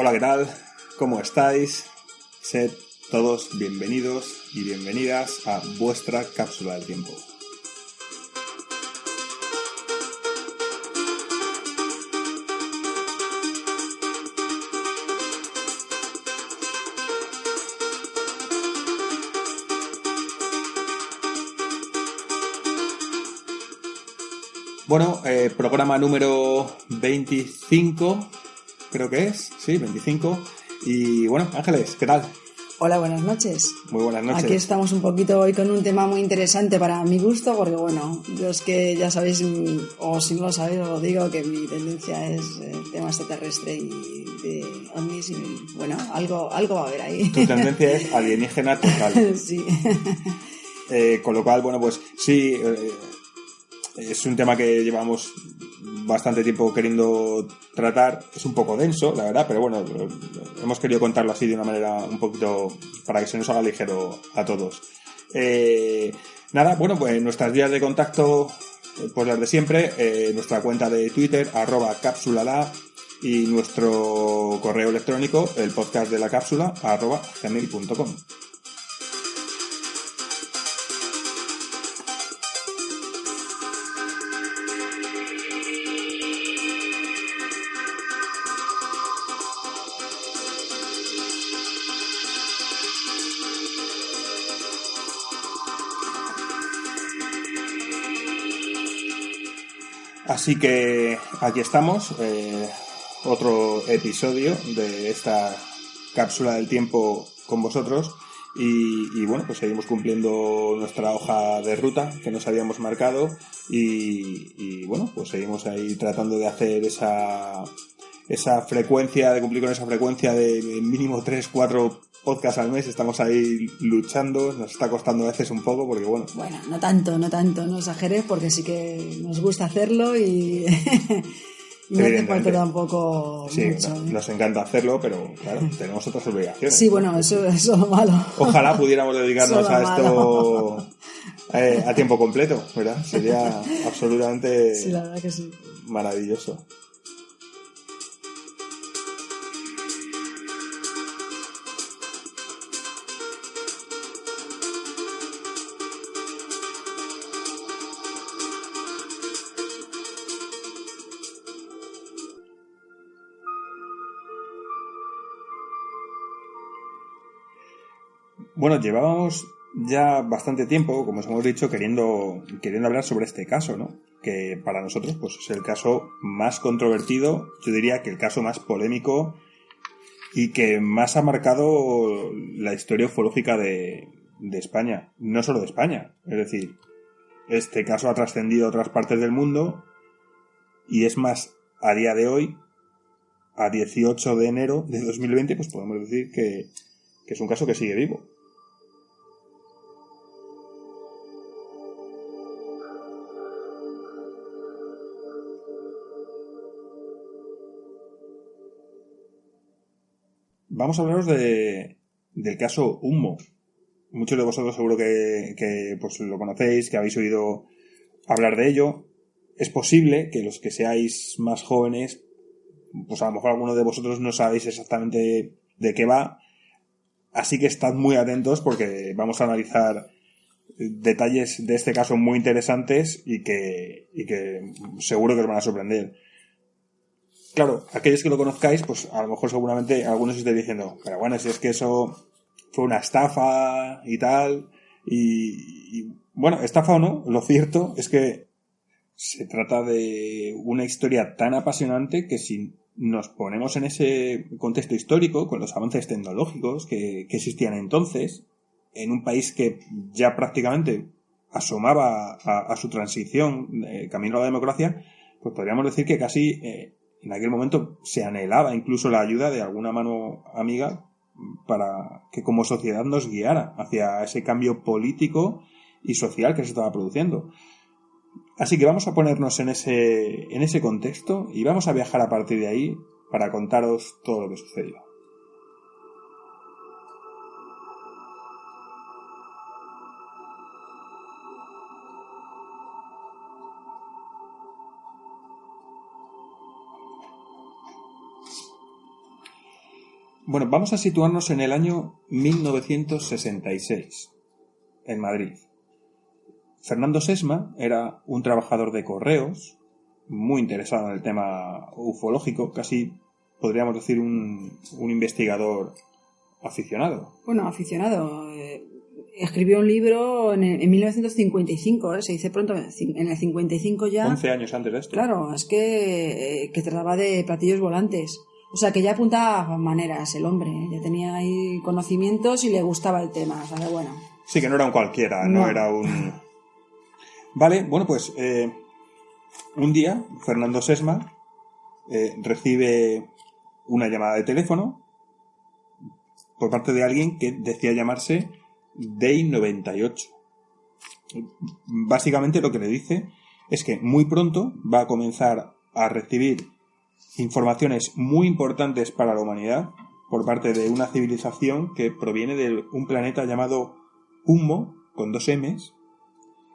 Hola, ¿qué tal? ¿Cómo estáis? Sed todos bienvenidos y bienvenidas a vuestra cápsula del tiempo. Bueno, programa número 25, creo que es, sí, 25. Y bueno, Ángeles, ¿qué tal? Hola, buenas noches. Muy buenas noches. Aquí estamos un poquito hoy con un tema muy interesante para mi gusto, porque bueno, yo es que ya sabéis, o si no lo sabéis os lo digo, que mi tendencia es el tema extraterrestre y de ovnis, y bueno, algo va a haber ahí. Tu tendencia es alienígena total. Sí. Con lo cual, bueno, pues sí, es un tema que llevamos bastante tiempo queriendo tratar. Es un poco denso, la verdad, pero bueno, hemos querido contarlo así de una manera un poquito para que se nos haga ligero a todos. Nada, bueno, pues nuestras vías de contacto, pues las de siempre, nuestra cuenta de Twitter, @cápsulala, y nuestro correo electrónico, el podcast de la cápsula, @gmail.com. Así que aquí estamos, otro episodio de esta cápsula del tiempo con vosotros y bueno, pues seguimos cumpliendo nuestra hoja de ruta que nos habíamos marcado y bueno, pues seguimos ahí tratando de hacer esa frecuencia, de cumplir con esa frecuencia de mínimo 3-4 podcasts al mes. Estamos ahí luchando, nos está costando a veces un poco porque bueno, no tanto, no exageres, porque sí que nos gusta hacerlo y no hace falta tampoco mucho. Nos encanta hacerlo, pero claro, tenemos otras obligaciones. Sí, bueno, eso es lo malo. Ojalá pudiéramos dedicarnos a esto a tiempo completo, ¿verdad? Sería absolutamente sí, la verdad que sí. Maravilloso. Bueno, llevábamos ya bastante tiempo, como os hemos dicho, queriendo hablar sobre este caso, ¿no? Que para nosotros pues es el caso más controvertido, yo diría que el caso más polémico y que más ha marcado la historia ufológica de España, no solo de España. Es decir, este caso ha trascendido a otras partes del mundo y es más, a día de hoy, a 18 de enero de 2020, pues podemos decir que es un caso que sigue vivo. Vamos a hablaros del caso Humo. Muchos de vosotros seguro que pues lo conocéis, que habéis oído hablar de ello. Es posible que los que seáis más jóvenes, pues a lo mejor alguno de vosotros no sabéis exactamente de qué va. Así que estad muy atentos porque vamos a analizar detalles de este caso muy interesantes y que seguro que os van a sorprender. Claro, aquellos que lo conozcáis, pues a lo mejor seguramente algunos estéis diciendo, pero bueno, si es que eso fue una estafa y tal, y bueno, estafa o no, lo cierto es que se trata de una historia tan apasionante que si nos ponemos en ese contexto histórico, con los avances tecnológicos que existían entonces, en un país que ya prácticamente asomaba a su transición camino a la democracia, pues podríamos decir que casi en aquel momento se anhelaba incluso la ayuda de alguna mano amiga para que como sociedad nos guiara hacia ese cambio político y social que se estaba produciendo. Así que vamos a ponernos en ese contexto y vamos a viajar a partir de ahí para contaros todo lo que sucedió. Bueno, vamos a situarnos en el año 1966, en Madrid. Fernando Sesma era un trabajador de correos, muy interesado en el tema ufológico, casi podríamos decir un investigador aficionado. Bueno, aficionado. Escribió un libro en 1955, se dice pronto, en el 55 ya. 11 años antes de esto. Claro, es que trataba de platillos volantes. O sea, que ya apuntaba maneras el hombre, ya tenía ahí conocimientos y le gustaba el tema, o sea, que bueno. Sí, que no era un cualquiera, no era un... Vale, bueno, pues un día Fernando Sesma recibe una llamada de teléfono por parte de alguien que decía llamarse Day 98. Básicamente lo que le dice es que muy pronto va a comenzar a recibir informaciones muy importantes para la humanidad por parte de una civilización que proviene de un planeta llamado Ummo, con 2 M's,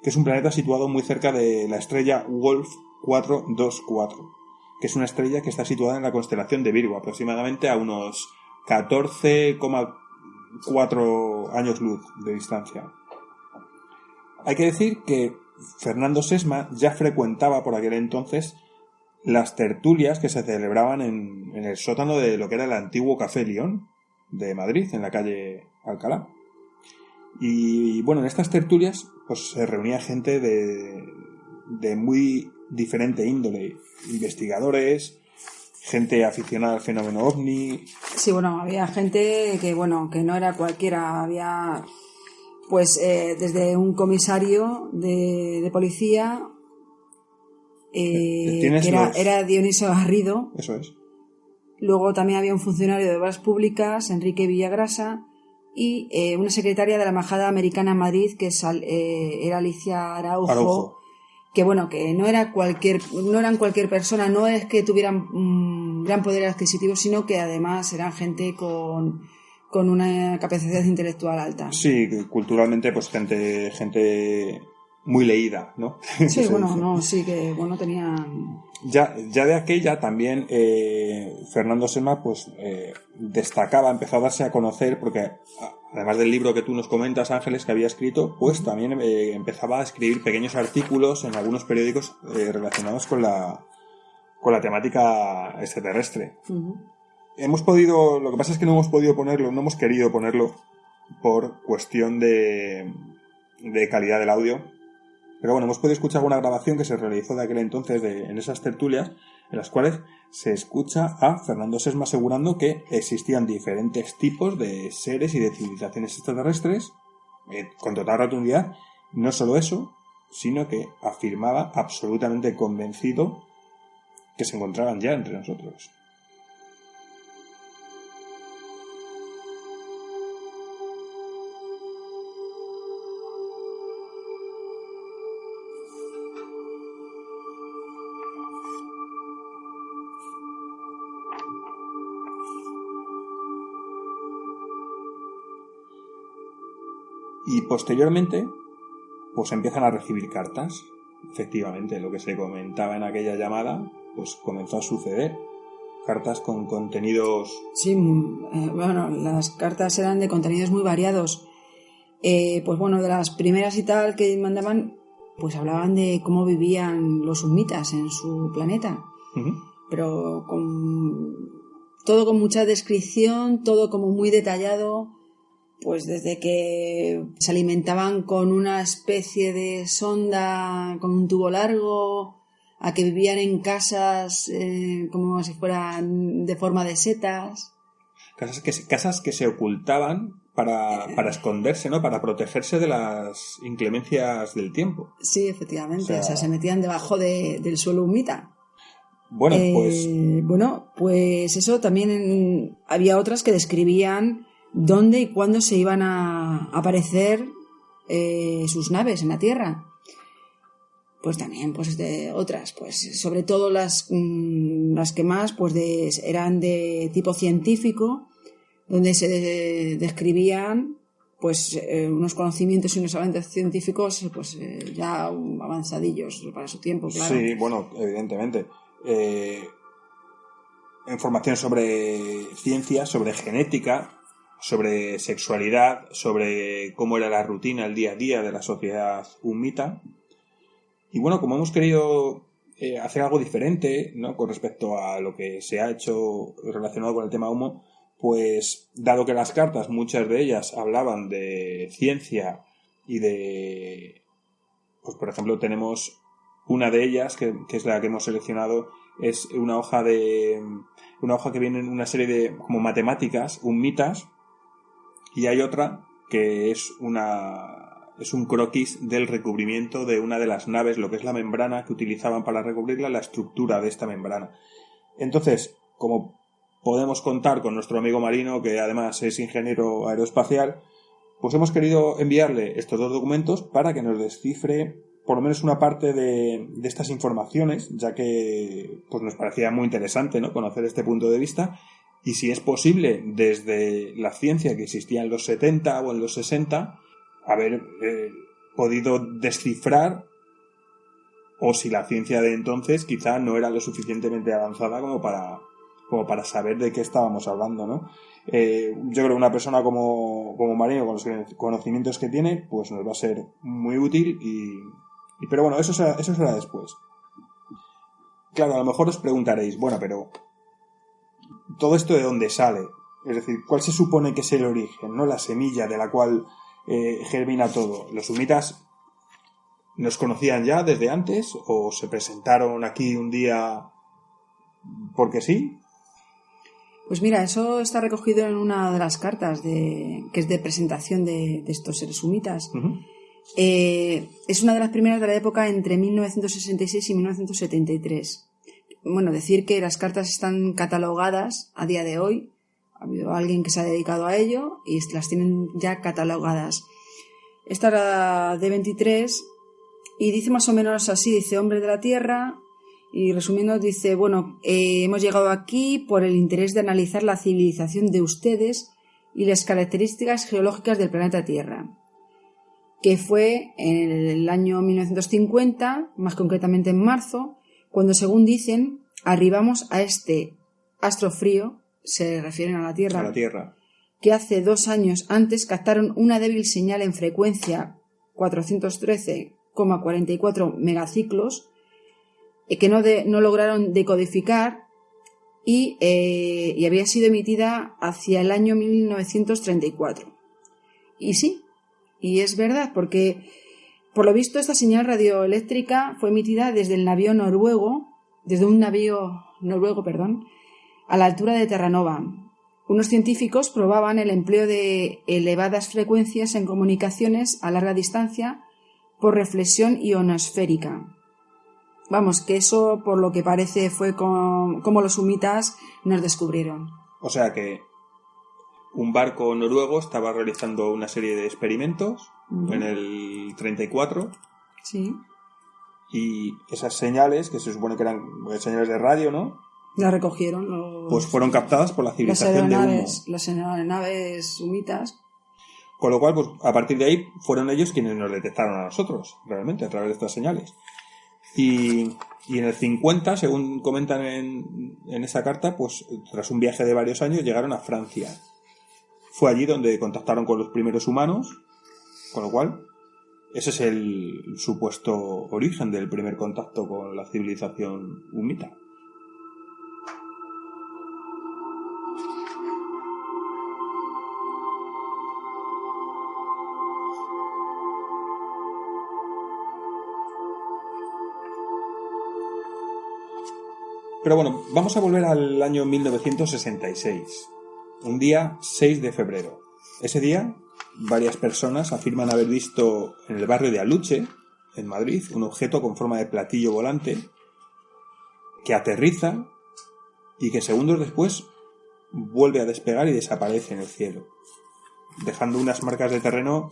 que es un planeta situado muy cerca de la estrella Wolf 424, que es una estrella que está situada en la constelación de Virgo, aproximadamente a unos 14,4 años luz de distancia. Hay que decir que Fernando Sesma ya frecuentaba por aquel entonces las tertulias que se celebraban en el sótano de lo que era el antiguo Café León de Madrid, en la calle Alcalá. Y bueno, en estas tertulias pues se reunía gente de muy diferente índole, investigadores, gente aficionada al fenómeno ovni. Sí, bueno, había gente que no era cualquiera, había pues desde un comisario de policía que era Dioniso Garrido. Eso es. Luego también había un funcionario de obras públicas, Enrique Villagrasa, y una secretaria de la Embajada Americana en Madrid, que era Alicia Araujo, que bueno, que no eran cualquier persona, no es que tuvieran gran poder adquisitivo, sino que además eran gente con una capacidad intelectual alta. Sí, culturalmente pues gente muy leída, ¿no? Sí, bueno, no, sí que bueno tenían... Ya de aquella también Fernando Sesma pues empezó a darse a conocer, porque además del libro que tú nos comentas, Ángeles, que había escrito, pues también empezaba a escribir pequeños artículos en algunos periódicos relacionados con la temática extraterrestre. Uh-huh. Lo que pasa es que no hemos querido ponerlo por cuestión de calidad del audio. Pero bueno, hemos podido escuchar una grabación que se realizó de aquel entonces en esas tertulias, en las cuales se escucha a Fernando Sesma asegurando que existían diferentes tipos de seres y de civilizaciones extraterrestres, con total rotundidad. No solo eso, sino que afirmaba absolutamente convencido que se encontraban ya entre nosotros. Y posteriormente, pues empiezan a recibir cartas. Efectivamente, lo que se comentaba en aquella llamada, pues comenzó a suceder. Cartas con contenidos... Sí, bueno, las cartas eran de contenidos muy variados. Pues bueno, de las primeras y tal que mandaban, pues hablaban de cómo vivían los sumitas en su planeta. Uh-huh. Pero todo con mucha descripción, todo como muy detallado... Pues desde que se alimentaban con una especie de sonda con un tubo largo, a que vivían en casas como si fueran de forma de setas. Casas que se ocultaban para esconderse, ¿no? Para protegerse de las inclemencias del tiempo. Sí, efectivamente. O sea se metían debajo del suelo humita. Bueno, pues eso también había otras que describían dónde y cuándo se iban a aparecer sus naves en la Tierra. Pues también pues de otras, pues sobre todo las que más pues eran de tipo científico, donde se describían pues unos conocimientos y unos avances científicos pues ya avanzadillos para su tiempo, claro. Sí, bueno, evidentemente. información sobre ciencia, sobre genética, sobre sexualidad, sobre cómo era la rutina, el día a día de la sociedad humita. Y bueno, como hemos querido hacer algo diferente, ¿no?, con respecto a lo que se ha hecho relacionado con el tema humo, pues dado que las cartas, muchas de ellas hablaban de ciencia y de... Pues por ejemplo tenemos una de ellas, que es la que hemos seleccionado, es una hoja que viene en una serie de como matemáticas, mitas, y hay otra que es un croquis del recubrimiento de una de las naves, lo que es la membrana que utilizaban para recubrirla, la estructura de esta membrana. Entonces, como podemos contar con nuestro amigo Marino, que además es ingeniero aeroespacial, pues hemos querido enviarle estos dos documentos para que nos descifre por lo menos una parte de estas informaciones, ya que pues nos parecía muy interesante, ¿no?, conocer este punto de vista, y si es posible, desde la ciencia que existía en los 70 o en los 60, haber podido descifrar, o si la ciencia de entonces quizá no era lo suficientemente avanzada como para saber de qué estábamos hablando, ¿no? Yo creo que una persona como Marino, con los conocimientos que tiene, pues nos va a ser muy útil pero bueno, eso será después. Claro, a lo mejor os preguntaréis, bueno, pero ¿todo esto de dónde sale? Es decir, ¿cuál se supone que es el origen, ¿no?, la semilla de la cual germina todo? ¿Los humitas nos conocían ya desde antes o se presentaron aquí un día porque sí? Pues mira, eso está recogido en una de las cartas que es de presentación de estos seres humitas. Uh-huh. Es una de las primeras de la época entre 1966 y 1973. Bueno, decir que las cartas están catalogadas a día de hoy. Ha habido alguien que se ha dedicado a ello y las tienen ya catalogadas. Esta era de 23 y dice más o menos así, dice: hombre de la Tierra, y resumiendo dice, bueno, hemos llegado aquí por el interés de analizar la civilización de ustedes y las características geológicas del planeta Tierra, que fue en el año 1950, más concretamente en marzo, cuando, según dicen, arribamos a este astro frío, se refieren a la Tierra, que hace 2 años antes captaron una débil señal en frecuencia 413,44 megaciclos, que no lograron decodificar y había sido emitida hacia el año 1934. Y sí, y es verdad, porque por lo visto esta señal radioeléctrica fue emitida desde un navío noruego, a la altura de Terranova. Unos científicos probaban el empleo de elevadas frecuencias en comunicaciones a larga distancia por reflexión ionosférica. Vamos, que eso, por lo que parece, fue como los humitas nos descubrieron. O sea que un barco noruego estaba realizando una serie de experimentos en el 34. Sí. Y esas señales, que se supone que eran señales de radio, ¿no?, las recogieron. Pues fueron captadas por la civilización de humo. Las aeronaves humitas. Con lo cual, pues a partir de ahí, fueron ellos quienes nos detectaron a nosotros, realmente, a través de estas señales. Y en el 50, según comentan en esa carta, pues tras un viaje de varios años llegaron a Francia. Fue allí donde contactaron con los primeros humanos, con lo cual ese es el supuesto origen del primer contacto con la civilización humita. Pero bueno, vamos a volver al año 1966, un día 6 de febrero. Ese día, varias personas afirman haber visto en el barrio de Aluche, en Madrid, un objeto con forma de platillo volante que aterriza y que segundos después vuelve a despegar y desaparece en el cielo, dejando unas marcas de terreno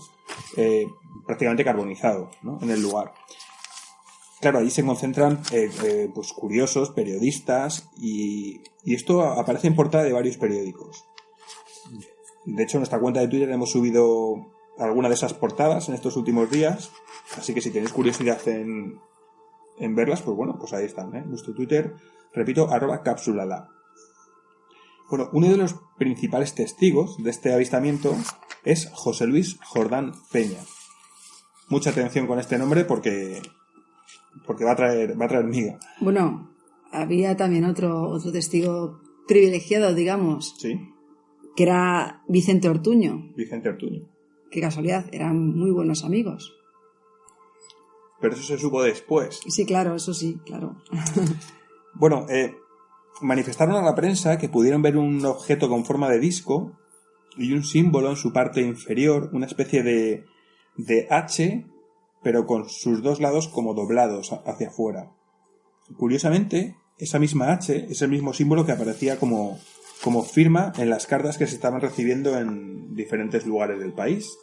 prácticamente carbonizado, ¿no?, en el lugar. Claro, allí se concentran pues curiosos, periodistas, y esto aparece en portada de varios periódicos. De hecho, en nuestra cuenta de Twitter hemos subido alguna de esas portadas en estos últimos días, así que si tenéis curiosidad en verlas, pues bueno, pues ahí están, ¿eh? Nuestro Twitter, repito, @cápsulala. Bueno, uno de los principales testigos de este avistamiento es José Luis Jordán Peña. Mucha atención con este nombre porque va a traer miga. Bueno, había también otro testigo privilegiado, digamos, Sí, que era Vicente Ortuño. Vicente Ortuño. Qué casualidad, eran muy buenos amigos. Pero eso se supo después. Sí, claro, eso sí, claro. Bueno, manifestaron a la prensa que pudieron ver un objeto con forma de disco y un símbolo en su parte inferior, una especie de H, pero con sus dos lados como doblados hacia afuera. Curiosamente, esa misma H es el mismo símbolo que aparecía como firma en las cartas que se estaban recibiendo en diferentes lugares del país.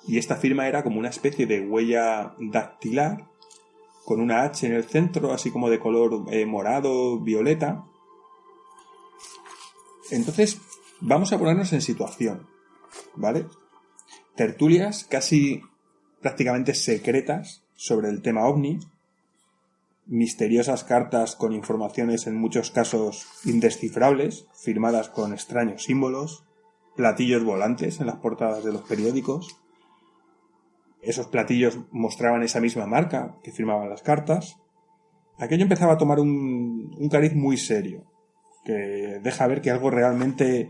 Y esta firma era como una especie de huella dactilar con una H en el centro, así como de color morado, violeta. Entonces, vamos a ponernos en situación, ¿vale? Tertulias casi prácticamente secretas sobre el tema OVNI, misteriosas cartas con informaciones en muchos casos indescifrables, firmadas con extraños símbolos, platillos volantes en las portadas de los periódicos. Esos platillos mostraban esa misma marca que firmaban las cartas. Aquello empezaba a tomar un cariz muy serio, que deja ver que algo realmente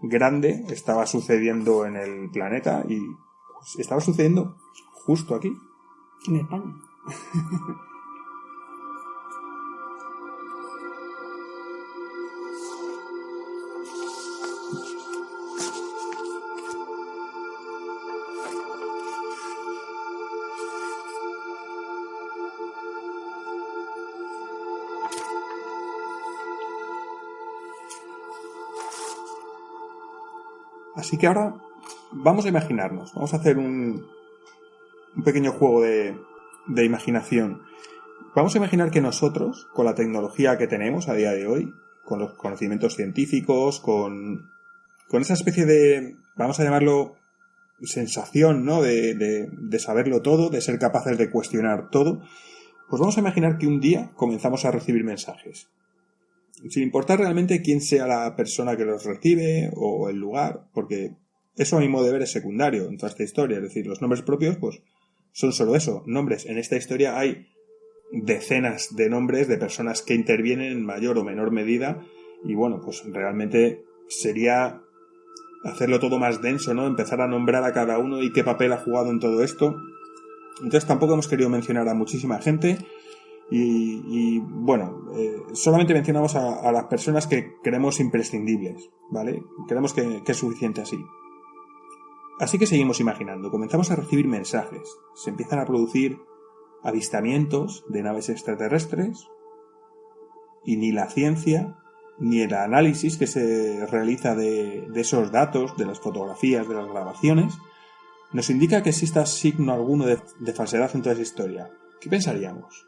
grande estaba sucediendo en el planeta y pues, estaba sucediendo justo aquí. En España. Así que ahora vamos a imaginarnos, vamos a hacer un pequeño juego de imaginación. Vamos a imaginar que nosotros, con la tecnología que tenemos a día de hoy, con los conocimientos científicos, con esa especie de, vamos a llamarlo, sensación, ¿no? de saberlo todo, de ser capaces de cuestionar todo, pues vamos a imaginar que un día comenzamos a recibir mensajes. Sin importar realmente quién sea la persona que los recibe o el lugar, porque eso a mi modo de ver es secundario en toda esta historia. Es decir, los nombres propios pues son solo eso, nombres. En esta historia hay decenas de nombres de personas que intervienen en mayor o menor medida y bueno, pues realmente sería hacerlo todo más denso, ¿no? Empezar a nombrar a cada uno y qué papel ha jugado en todo esto. Entonces tampoco hemos querido mencionar a muchísima gente. Y bueno, solamente mencionamos a las personas que creemos imprescindibles, ¿vale? Creemos que es suficiente así. Así que seguimos imaginando. Comenzamos a recibir mensajes. Se empiezan a producir avistamientos de naves extraterrestres y ni la ciencia ni el análisis que se realiza de esos datos, de las fotografías, de las grabaciones, nos indica que exista signo alguno de falsedad en toda esa historia. ¿Qué pensaríamos?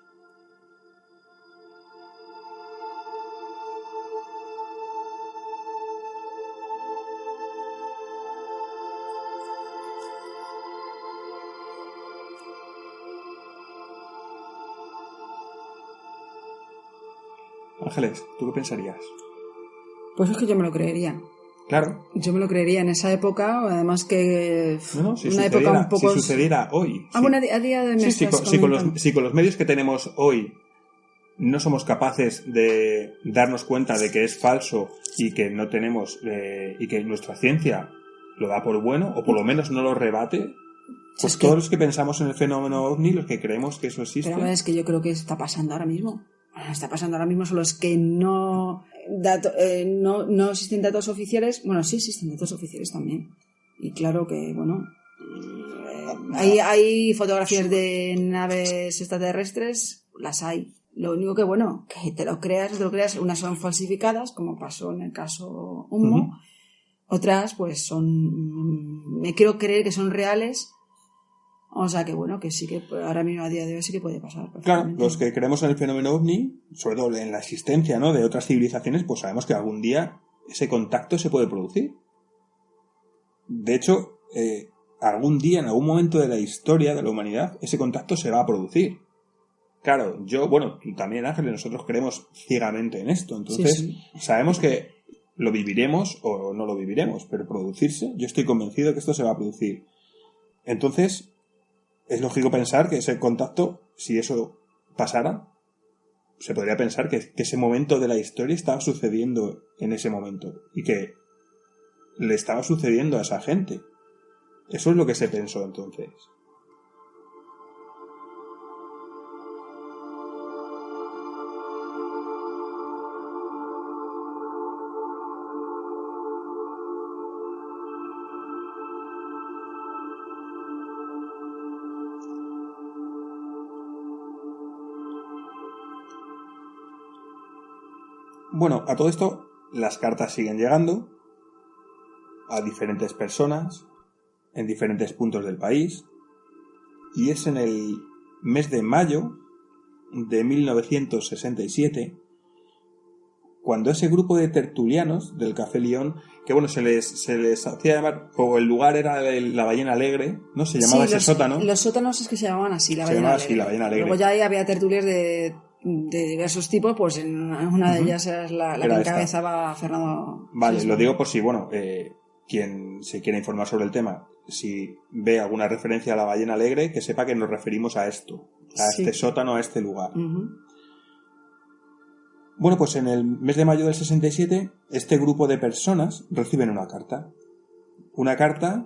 Ángeles, ¿tú qué pensarías? Pues es que yo me lo creería. Claro. Yo me lo creería en esa época, además que No, si una época un poco... si sucediera hoy. Ah, bueno, a día de Sí, si con los medios que tenemos hoy no somos capaces de darnos cuenta de que es falso y que no tenemos y que nuestra ciencia lo da por bueno o por lo menos no lo rebate, pues todos los que pensamos en el fenómeno OVNI, los que creemos que eso existe... Pero es que yo creo que está pasando ahora mismo. Está pasando ahora mismo, solo es que no existen datos oficiales. Bueno, sí existen datos oficiales también. Y claro que, bueno, hay fotografías de naves extraterrestres, las hay. Lo único que, bueno, que te lo creas, unas son falsificadas, como pasó en el caso Humo. Uh-huh. Otras, pues me quiero creer que son reales. O sea que bueno, que sí que ahora mismo a día de hoy sí que puede pasar. Claro, los que creemos en el fenómeno OVNI, sobre todo en la existencia, ¿no?, de otras civilizaciones, pues sabemos que algún día ese contacto se puede producir. De hecho, algún día, en algún momento de la historia de la humanidad, ese contacto se va a producir. Claro, tú también, Ángeles, nosotros creemos ciegamente en esto. Entonces, sí. Sabemos que lo viviremos o no lo viviremos, pero producirse, yo estoy convencido que esto se va a producir. Entonces, es lógico pensar que ese contacto, si eso pasara, se podría pensar que ese momento de la historia estaba sucediendo en ese momento y que le estaba sucediendo a esa gente. Eso es lo que se pensó entonces. Bueno, a todo esto, las cartas siguen llegando a diferentes personas en diferentes puntos del país, y es en el mes de mayo de 1967 cuando ese grupo de tertulianos del Café León, que bueno, se les hacía llamar, o el lugar era la Ballena Alegre, ¿no? Se llamaba ese sótano. Los sótanos es que se llamaban así, la Ballena Alegre. La Ballena Alegre. Luego ya ahí había tertulias de diversos tipos, pues en una de ellas es la que encabezaba Fernando. Vale, lo digo por si, bueno, quien se quiera informar sobre el tema, si ve alguna referencia a la Ballena Alegre, que sepa que nos referimos a esto, a este sótano, a este lugar. Bueno, pues en el mes de mayo del 67, este grupo de personas reciben una carta. Una carta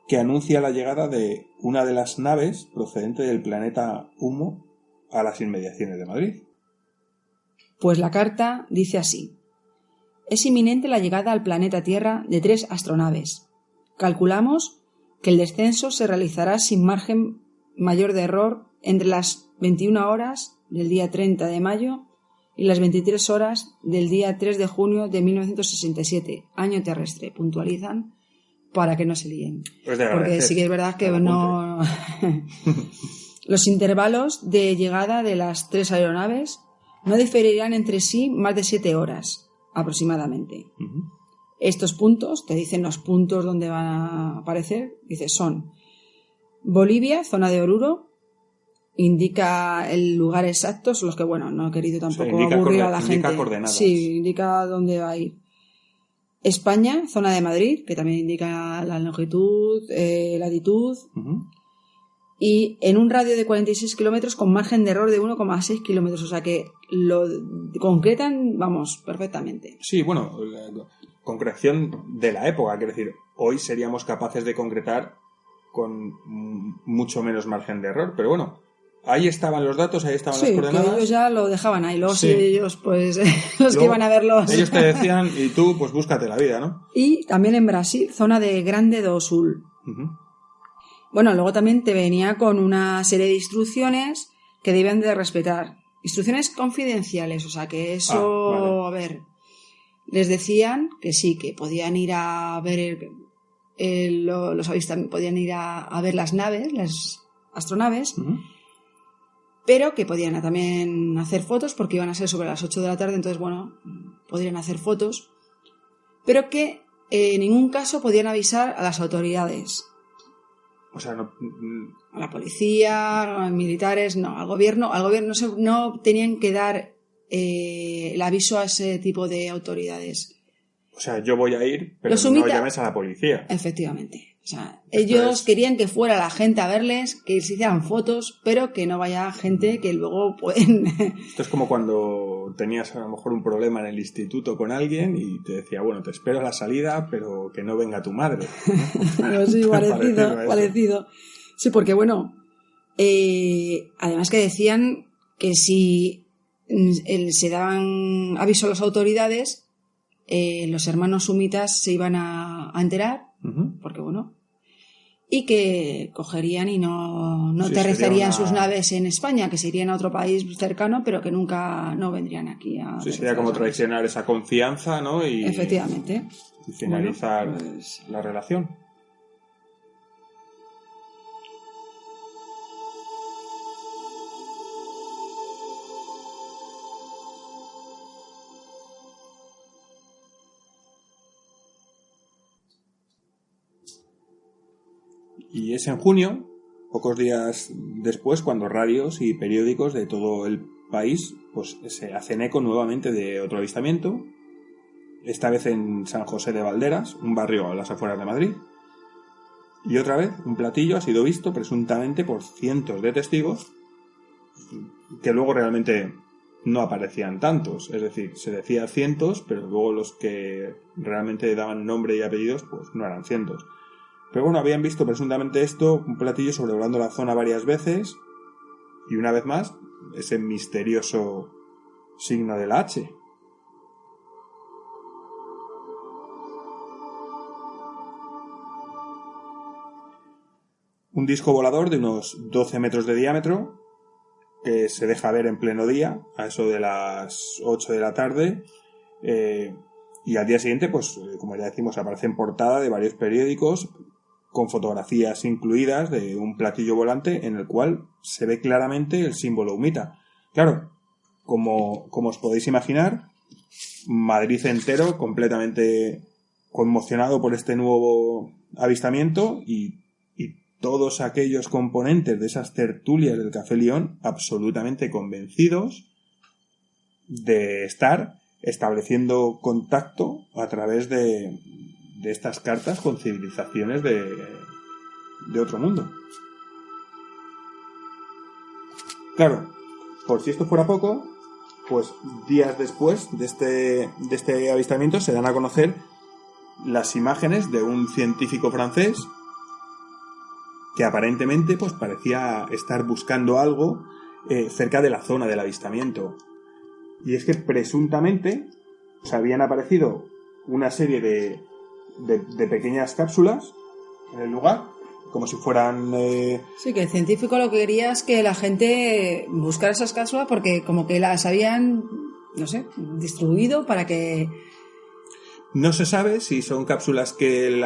que anuncia la llegada de una de las naves procedente del planeta Humo a las inmediaciones de Madrid. Pues la carta dice así: es inminente la llegada al planeta Tierra de 3 astronaves. Calculamos que el descenso se realizará sin margen mayor de error entre las 21 horas del día 30 de mayo y las 23 horas del día 3 de junio de 1967, año terrestre. Puntualizan para que no se líen. Pues porque sí que es verdad que no... Los intervalos de llegada de las 3 aeronaves no diferirán entre sí más de 7 horas, aproximadamente. Estos puntos, te dicen los puntos donde van a aparecer, dice, son Bolivia, zona de Oruro, indica el lugar exacto, son los que, bueno, no he querido tampoco aburrir a la gente. Indica coordenadas. Sí, indica dónde va a ir. España, zona de Madrid, que también indica la longitud, latitud, y en un radio de 46 kilómetros con margen de error de 1,6 kilómetros, o sea que lo concretan, vamos, perfectamente. Sí, bueno, la concreción de la época, quiero decir, hoy seríamos capaces de concretar con mucho menos margen de error, pero bueno, ahí estaban los datos, ahí estaban las coordenadas. Que ellos ya lo dejaban ahí, luego sí, ellos, pues, los que iban a verlos. Ellos te decían, y tú, pues búscate la vida, ¿no? Y también en Brasil, zona de Grande do Sul. Bueno, luego también te venía con una serie de instrucciones que deben de respetar. Instrucciones confidenciales, o sea que eso, vale. A ver, les decían que sí, que podían ir a ver los avistamientos, podían ir a ver las naves, las astronaves, pero que podían también hacer fotos porque iban a ser sobre las 8 de la tarde, entonces, bueno, podrían hacer fotos, pero que en ningún caso podían avisar a las autoridades. O sea, no... A la policía, a los militares, no, al gobierno no tenían que dar el aviso a ese tipo de autoridades. O sea, yo voy a ir, pero no llames a la policía. Efectivamente. O sea, ellos querían que fuera la gente a verles, que se hicieran fotos, pero que no vaya gente que luego pueden... Esto es como cuando tenías a lo mejor un problema en el instituto con alguien y te decía, bueno, te espero a la salida, pero que no venga tu madre. Pero sí, parecido. Sí, porque bueno, además que decían que si se daban aviso a las autoridades, los hermanos sumitas se iban a enterar, porque bueno, y que cogerían y no aterrizarían sus naves en España, que se irían a otro país cercano, pero que nunca no vendrían aquí a... Sí, sería como traicionar esa confianza, ¿no? Y, efectivamente. Y finalizar la relación. Y es en junio, pocos días después, cuando radios y periódicos de todo el país pues se hacen eco nuevamente de otro avistamiento esta vez en San José de Valderas, un barrio a las afueras de Madrid. Y otra vez, un platillo ha sido visto presuntamente por cientos de testigos, que luego realmente no aparecían tantos. Es decir, se decía cientos, pero luego los que realmente daban nombre y apellidos, pues no eran cientos. Pero bueno, habían visto presuntamente esto, un platillo sobrevolando la zona varias veces, y una vez más, ese misterioso signo de la H. Un disco volador de unos 12 metros de diámetro que se deja ver en pleno día, a eso de las 8 de la tarde, y al día siguiente, pues como ya decimos, aparece en portada de varios periódicos con fotografías incluidas de un platillo volante en el cual se ve claramente el símbolo humita. Claro, como os podéis imaginar, Madrid entero completamente conmocionado por este nuevo avistamiento y todos aquellos componentes de esas tertulias del Café Lión absolutamente convencidos de estar estableciendo contacto a través de estas cartas con civilizaciones de otro mundo. Claro, por si esto fuera poco, pues días después de este avistamiento se dan a conocer las imágenes de un científico francés que aparentemente pues parecía estar buscando algo cerca de la zona del avistamiento. Y es que presuntamente se habían aparecido una serie de pequeñas cápsulas en el lugar, como si fueran... Sí, que el científico lo que quería es que la gente buscara esas cápsulas porque como que las habían, no sé, distribuido para que... No se sabe si son cápsulas que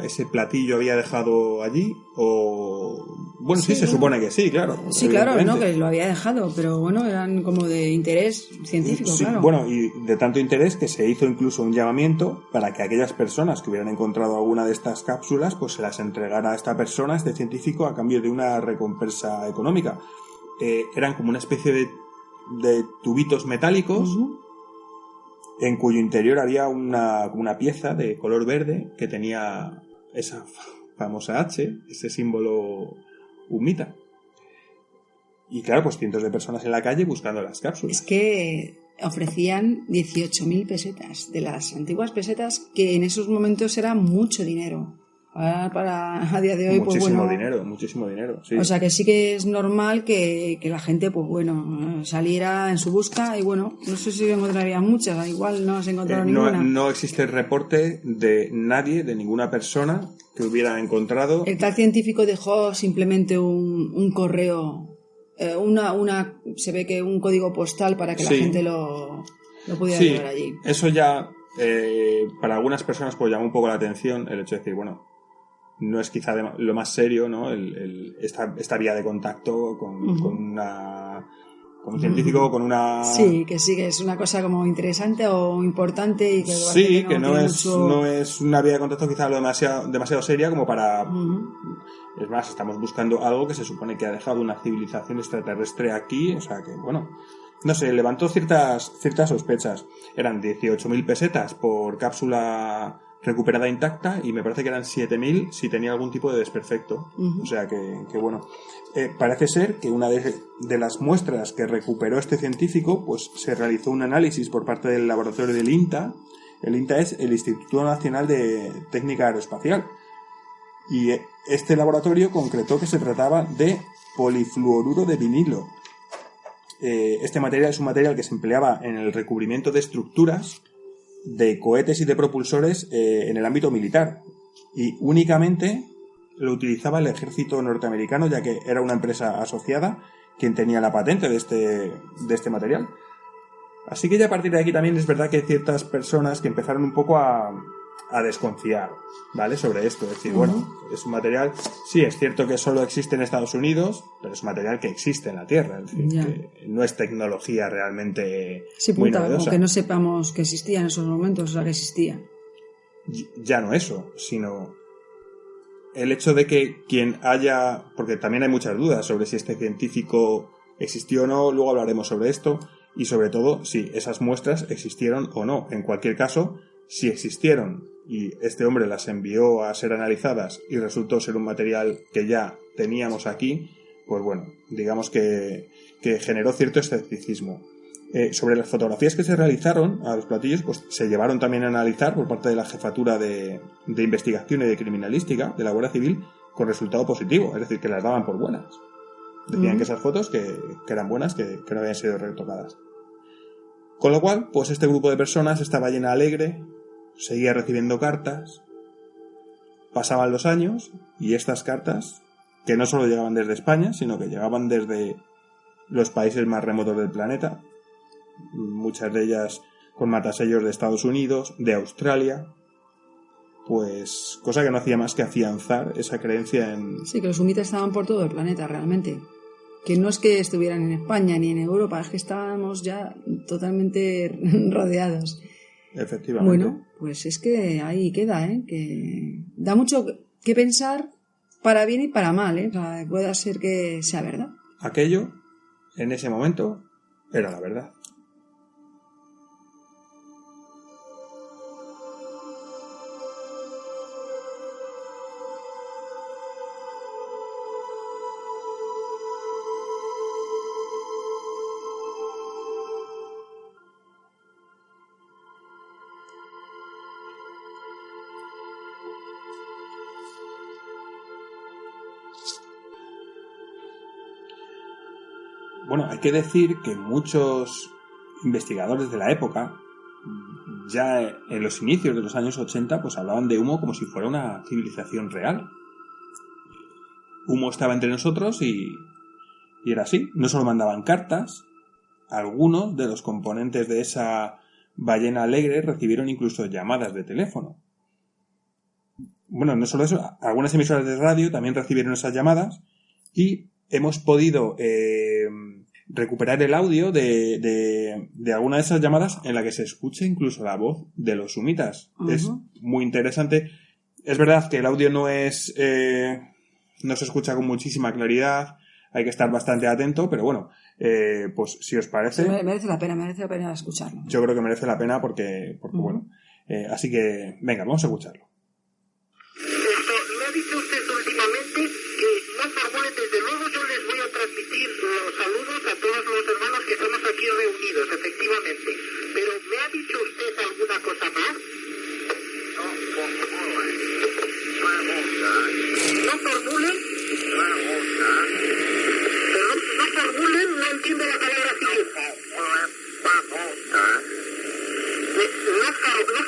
ese platillo había dejado allí o... Bueno, sí, se supone que sí, claro. Sí, claro, no, que lo había dejado, pero bueno, eran como de interés científico, sí, claro. Bueno, y de tanto interés que se hizo incluso un llamamiento para que aquellas personas que hubieran encontrado alguna de estas cápsulas, pues se las entregara a esta persona, a este científico, a cambio de una recompensa económica. Eran como una especie de tubitos metálicos, en cuyo interior había una pieza de color verde que tenía esa famosa H, ese símbolo humita. Y claro, pues cientos de personas en la calle buscando las cápsulas. Es que ofrecían 18.000 pesetas, de las antiguas pesetas, que en esos momentos era mucho dinero. Para a día de hoy, muchísimo pues bueno... muchísimo dinero, sí. O sea que sí que es normal que la gente, pues bueno, saliera en su busca y bueno, no sé si encontraría muchas, igual no se encontraron ninguna. No existe el reporte de nadie, de ninguna persona que hubiera encontrado... El tal científico dejó simplemente un correo, se ve que un código postal para que la gente lo pudiera llevar allí. Eso ya, para algunas personas pues llama un poco la atención el hecho de decir, bueno, no es quizá lo más serio, ¿no? Esta vía de contacto con un científico, con una... Sí, que es una cosa como interesante o importante y que... Sí, que no es una vía de contacto quizá demasiado seria como para... Es más, estamos buscando algo que se supone que ha dejado una civilización extraterrestre aquí, o sea que, bueno... No sé, levantó ciertas sospechas. Eran 18.000 pesetas por cápsula recuperada intacta y me parece que eran 7.000 si tenía algún tipo de desperfecto. O sea que bueno. Parece ser que una de las muestras que recuperó este científico, pues se realizó un análisis por parte del laboratorio del INTA. El INTA es el Instituto Nacional de Técnica Aeroespacial. Y este laboratorio concretó que se trataba de polifluoruro de vinilo. Este material es un material que se empleaba en el recubrimiento de estructuras de cohetes y de propulsores en el ámbito militar y únicamente lo utilizaba el ejército norteamericano, ya que era una empresa asociada quien tenía la patente de este material. Así que ya a partir de aquí también es verdad que hay ciertas personas que empezaron un poco a desconfiar, ¿vale? Sobre esto, es decir, bueno, es un material, sí, es cierto que solo existe en Estados Unidos, pero es un material que existe en la Tierra, es decir, que no es tecnología realmente muy novedosa. Aunque no sepamos que existía en esos momentos, o sea, que existía. Ya no eso, sino el hecho de que quien haya, porque también hay muchas dudas sobre si este científico existió o no, luego hablaremos sobre esto, y sobre todo si esas muestras existieron o no. En cualquier caso, Si existieron y este hombre las envió a ser analizadas y resultó ser un material que ya teníamos aquí, pues bueno, digamos que generó cierto escepticismo. Sobre las fotografías que se realizaron a los platillos, pues se llevaron también a analizar por parte de la Jefatura de Investigación y de Criminalística de la Guardia Civil con resultado positivo, es decir, que las daban por buenas. Decían que esas fotos que eran buenas, que no habían sido retocadas. Con lo cual, pues este grupo de personas, esta ballena alegre, seguía recibiendo cartas, pasaban los años y estas cartas, que no solo llegaban desde España, sino que llegaban desde los países más remotos del planeta, muchas de ellas con matasellos de Estados Unidos, de Australia, pues cosa que no hacía más que afianzar esa creencia en... Sí, que los sumitas estaban por todo el planeta realmente, que no es que estuvieran en España ni en Europa, es que estábamos ya totalmente rodeados. Efectivamente. Bueno, pues es que ahí queda, que da mucho que pensar para bien y para mal, o sea, puede ser que sea verdad. Aquello, en ese momento, era la verdad. Bueno, hay que decir que muchos investigadores de la época, ya en los inicios de los años 80, pues hablaban de Humo como si fuera una civilización real. Humo estaba entre nosotros y era así. No solo mandaban cartas, algunos de los componentes de esa ballena alegre recibieron incluso llamadas de teléfono. Bueno, no solo eso, algunas emisoras de radio también recibieron esas llamadas y hemos podido recuperar el audio de alguna de esas llamadas en la que se escucha incluso la voz de los sumitas. Uh-huh. Es muy interesante. Es verdad que el audio no se escucha con muchísima claridad, hay que estar bastante atento, pero bueno, pues si os parece... Sí, merece la pena escucharlo. Yo creo que merece la pena porque uh-huh. Bueno, así que venga, vamos a escucharlo. Me ha dicho usted últimamente que no formule, desde luego yo les voy a transmitir los saludos a todos los hermanos que estamos aquí reunidos, efectivamente. Pero ¿me ha dicho usted alguna cosa más? No formulen. Perdón, no formulen, no entiendo la palabra siguiente. No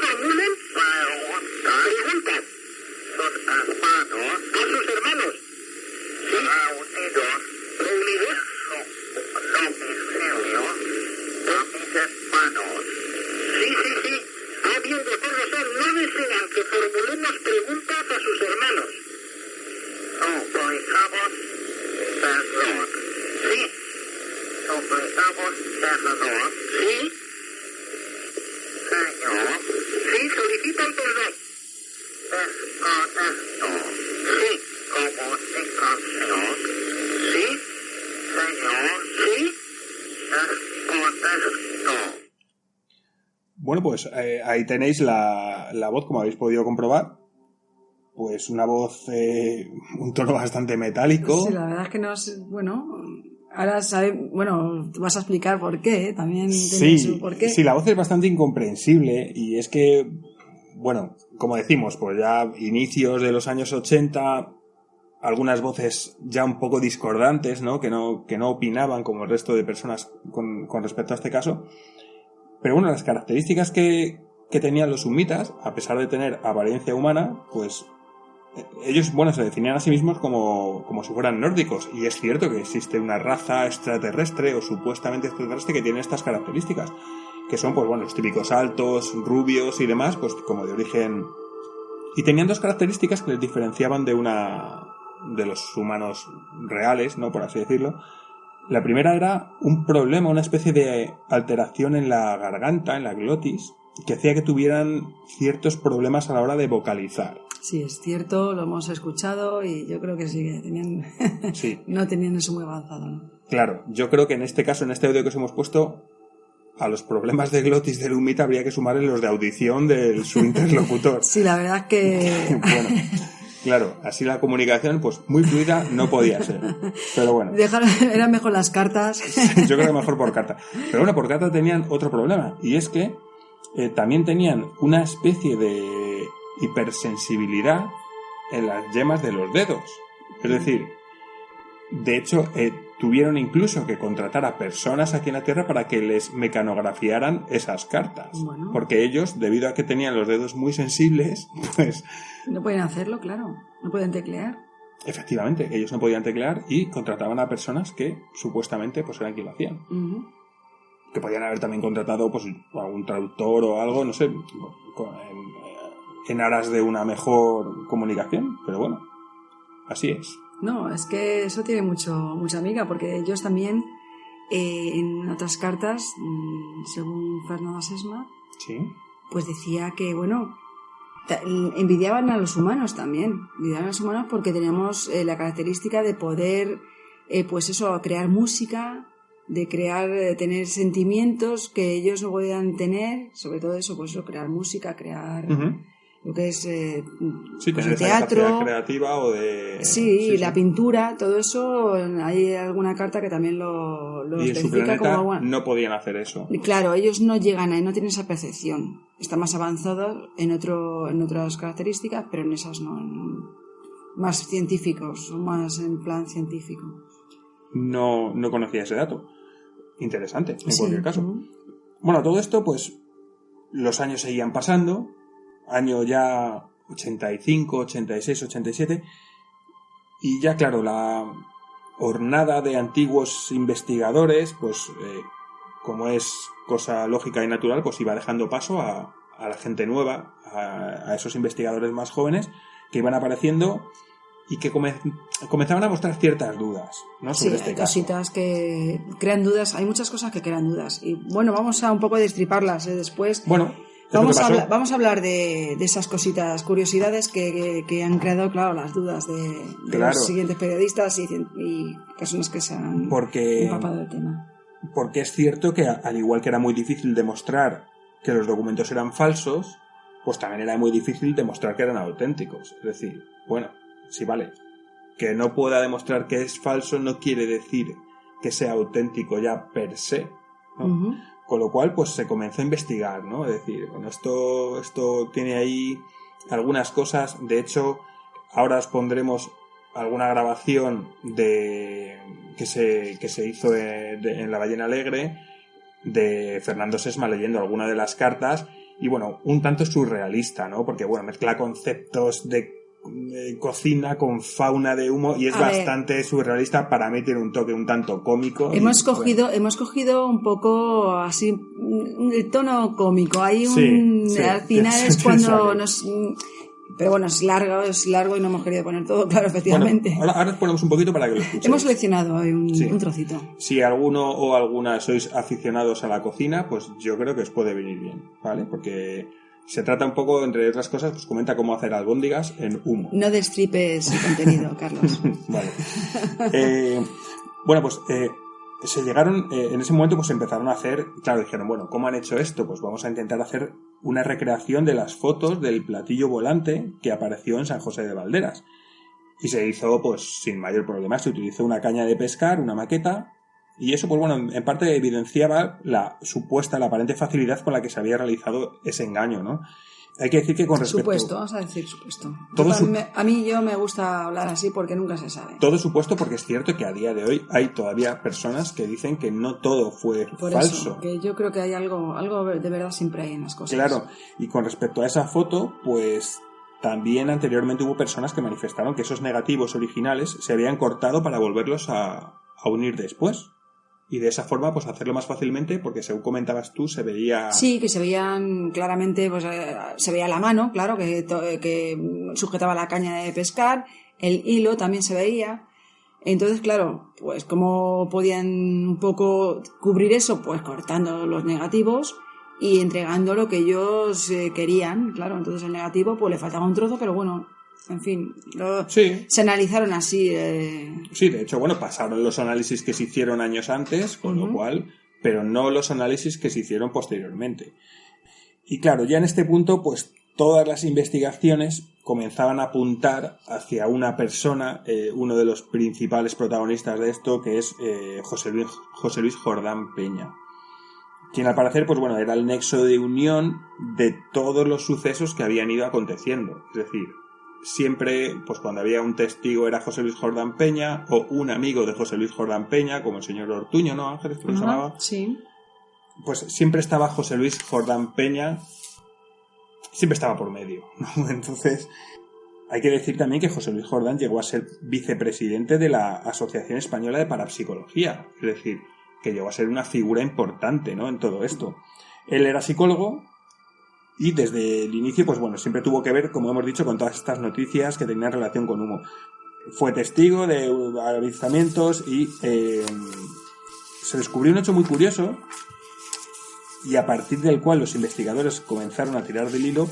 formulen preguntas. A sus hermanos. ¿Sí? Reunidos. Sí. Bien, de acuerdo, no desean que formulemos preguntas a sus hermanos. Sí. Sí, solicitan perdón. Bueno, pues ahí tenéis la voz, como habéis podido comprobar. Pues una voz, un tono bastante metálico. Sí, la verdad es que no es... Bueno, ahora vas a explicar por qué, también tenéis un por qué. Sí, la voz es bastante incomprensible y es que, bueno, como decimos, pues ya inicios de los años 80, algunas voces ya un poco discordantes, ¿no? Que no opinaban como el resto de personas con respecto a este caso. Pero bueno, las características que tenían los sumitas, a pesar de tener apariencia humana, pues ellos, se definían a sí mismos como si fueran nórdicos. Y es cierto que existe una raza extraterrestre o supuestamente extraterrestre que tiene estas características, que son, pues bueno, los típicos altos, rubios y demás, pues como de origen... Y tenían dos características que les diferenciaban de los humanos reales, ¿no? Por así decirlo. La primera era un problema, una especie de alteración en la garganta, en la glotis, que hacía que tuvieran ciertos problemas a la hora de vocalizar. Sí, es cierto, lo hemos escuchado y yo creo que sí que tenían... Sí. No tenían eso muy avanzado, ¿no? Claro, yo creo que en este caso, en este audio que os hemos puesto, a los problemas de glotis del humita habría que sumarle los de audición de su interlocutor. Sí, la verdad que... Bueno, claro, así la comunicación, pues muy fluida no podía ser. Pero bueno. Eran mejor las cartas. Yo creo que mejor por carta. Pero bueno, por carta tenían otro problema. Y es que también tenían una especie de hipersensibilidad en las yemas de los dedos. Es decir, de hecho, tuvieron incluso que contratar a personas aquí en la Tierra para que les mecanografiaran esas cartas. Bueno. Porque ellos, debido a que tenían los dedos muy sensibles, pues... No pueden hacerlo, claro. No pueden teclear. Efectivamente, ellos no podían teclear y contrataban a personas que supuestamente pues eran quien lo hacían. Uh-huh. Que podían haber también contratado pues algún traductor o algo, no sé, en aras de una mejor comunicación, pero bueno, así es. No, es que eso tiene mucha amiga, porque ellos también en otras cartas, según Fernando Sesma, sí, pues decía que, bueno, envidiaban a los humanos también, envidiaban a los humanos porque teníamos la característica de poder, pues eso, crear música, de tener sentimientos que ellos no podían tener, sobre todo eso, pues eso, crear música, crear lo que es sí, pues tener el teatro, esa creativa o de... Sí, la pintura, todo eso, hay alguna carta que también lo y en su especifica planeta como... no podían hacer eso. Claro, ellos no llegan ahí, no tienen esa percepción. Están más avanzados en otras características, pero en esas no, más científicos, o más en plan científico. No conocía ese dato. Interesante, en cualquier caso. Uh-huh. Bueno, todo esto, pues, los años seguían pasando, año ya 85, 86, 87, y ya, claro, la hornada de antiguos investigadores, pues, como es cosa lógica y natural, pues iba dejando paso a la gente nueva, a esos investigadores más jóvenes que iban apareciendo y que comenzaban a mostrar ciertas dudas, ¿no? Sobre sí, hay cositas que crean dudas, hay muchas cosas que crean dudas. Y bueno, vamos a un poco destriparlas después. Bueno, vamos a hablar de esas cositas, curiosidades que han creado, claro, las dudas de claro, los siguientes periodistas y personas que se han empapado del tema. Porque es cierto que, al igual que era muy difícil demostrar que los documentos eran falsos, pues también era muy difícil demostrar que eran auténticos. Es decir, bueno, sí, vale, que no pueda demostrar que es falso no quiere decir que sea auténtico ya per se, ¿no? Uh-huh. Con lo cual, pues se comenzó a investigar, ¿no? Es decir, bueno, esto tiene ahí algunas cosas. De hecho, ahora os pondremos alguna grabación que se hizo en La Ballena Alegre de Fernando Sesma leyendo alguna de las cartas y, bueno, un tanto surrealista, ¿no? Porque, bueno, mezcla conceptos de cocina con fauna de humo y es bastante surrealista. Para mí tiene un toque un tanto cómico. Hemos cogido un poco así el tono cómico. Hay al final es cuando nos... Pero bueno, es largo y no hemos querido poner todo, claro, efectivamente. Bueno, ahora ponemos un poquito para que lo escuchéis. Hemos seleccionado hoy un trocito. Si alguno o alguna sois aficionados a la cocina, pues yo creo que os puede venir bien, ¿vale? Porque se trata un poco, entre otras cosas, pues comenta cómo hacer albóndigas en humo. No destripes el contenido, Carlos. Vale. Bueno, pues se llegaron, en ese momento pues empezaron a hacer, claro, dijeron, bueno, ¿cómo han hecho esto? Pues vamos a intentar hacer una recreación de las fotos del platillo volante que apareció en San José de Valderas. Y se hizo, pues, sin mayor problema. Se utilizó una caña de pescar, una maqueta, y eso, pues bueno, en parte evidenciaba la aparente facilidad con la que se había realizado ese engaño, ¿no? Hay que decir que con respecto... Supuesto, vamos a decir supuesto. A mí me gusta hablar así porque nunca se sabe. Todo supuesto, porque es cierto que a día de hoy hay todavía personas que dicen que no todo fue por falso. Eso, que yo creo que hay algo de verdad siempre hay en las cosas. Claro, y con respecto a esa foto, pues también anteriormente hubo personas que manifestaron que esos negativos originales se habían cortado para volverlos a unir después. Y de esa forma, pues hacerlo más fácilmente, porque según comentabas tú, se veía... Sí, que se veían claramente, pues se veía la mano, claro, que sujetaba la caña de pescar, el hilo también se veía. Entonces, claro, pues ¿cómo podían un poco cubrir eso? Pues cortando los negativos y entregando lo que ellos querían, claro. Entonces el negativo, pues le faltaba un trozo, pero bueno... En fin, se analizaron así. Sí, de hecho, bueno, pasaron los análisis que se hicieron años antes, con lo cual, pero no los análisis que se hicieron posteriormente. Y claro, ya en este punto, pues todas las investigaciones comenzaban a apuntar hacia una persona, uno de los principales protagonistas de esto, que es José Luis Jordán Peña, quien al parecer, pues bueno, era el nexo de unión de todos los sucesos que habían ido aconteciendo. Es decir, siempre, pues cuando había un testigo era José Luis Jordán Peña, o un amigo de José Luis Jordán Peña, como el señor Ortuño, ¿no, Ángeles? ¿Cómo se llamaba? Sí. Pues siempre estaba José Luis Jordán Peña, siempre estaba por medio, ¿no? Entonces, hay que decir también que José Luis Jordán llegó a ser vicepresidente de la Asociación Española de Parapsicología, es decir, que llegó a ser una figura importante, ¿no?, en todo esto. Él era psicólogo y desde el inicio, pues bueno, siempre tuvo que ver, como hemos dicho, con todas estas noticias que tenían relación con humo. Fue testigo de avistamientos y se descubrió un hecho muy curioso, y a partir del cual los investigadores comenzaron a tirar del hilo.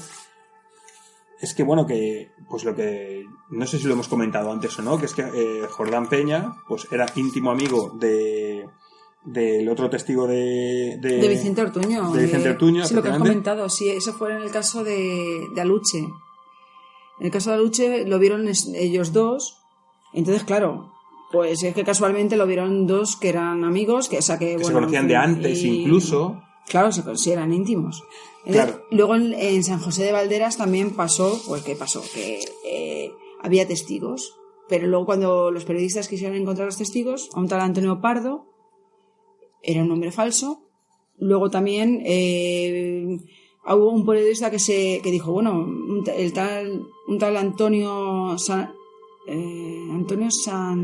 Es que, bueno, que pues lo que no sé si lo hemos comentado antes o no, que es que Jordán Peña pues era íntimo amigo del otro testigo de Vicente Ortuño. De Vicente Ortuño, sí, lo que has comentado, sí, eso fue en el caso de Aluche. En el caso de Aluche lo vieron ellos dos, entonces claro, pues es que casualmente lo vieron dos que eran amigos, que se conocían de antes incluso. Claro, sí, eran íntimos. Entonces, claro. Luego en San José de Valderas también pasó, pues ¿qué pasó? Que había testigos, pero luego cuando los periodistas quisieron encontrar los testigos, a un tal Antonio Pardo, era un nombre falso. Luego también hubo un periodista que dijo, bueno, un tal Antonio San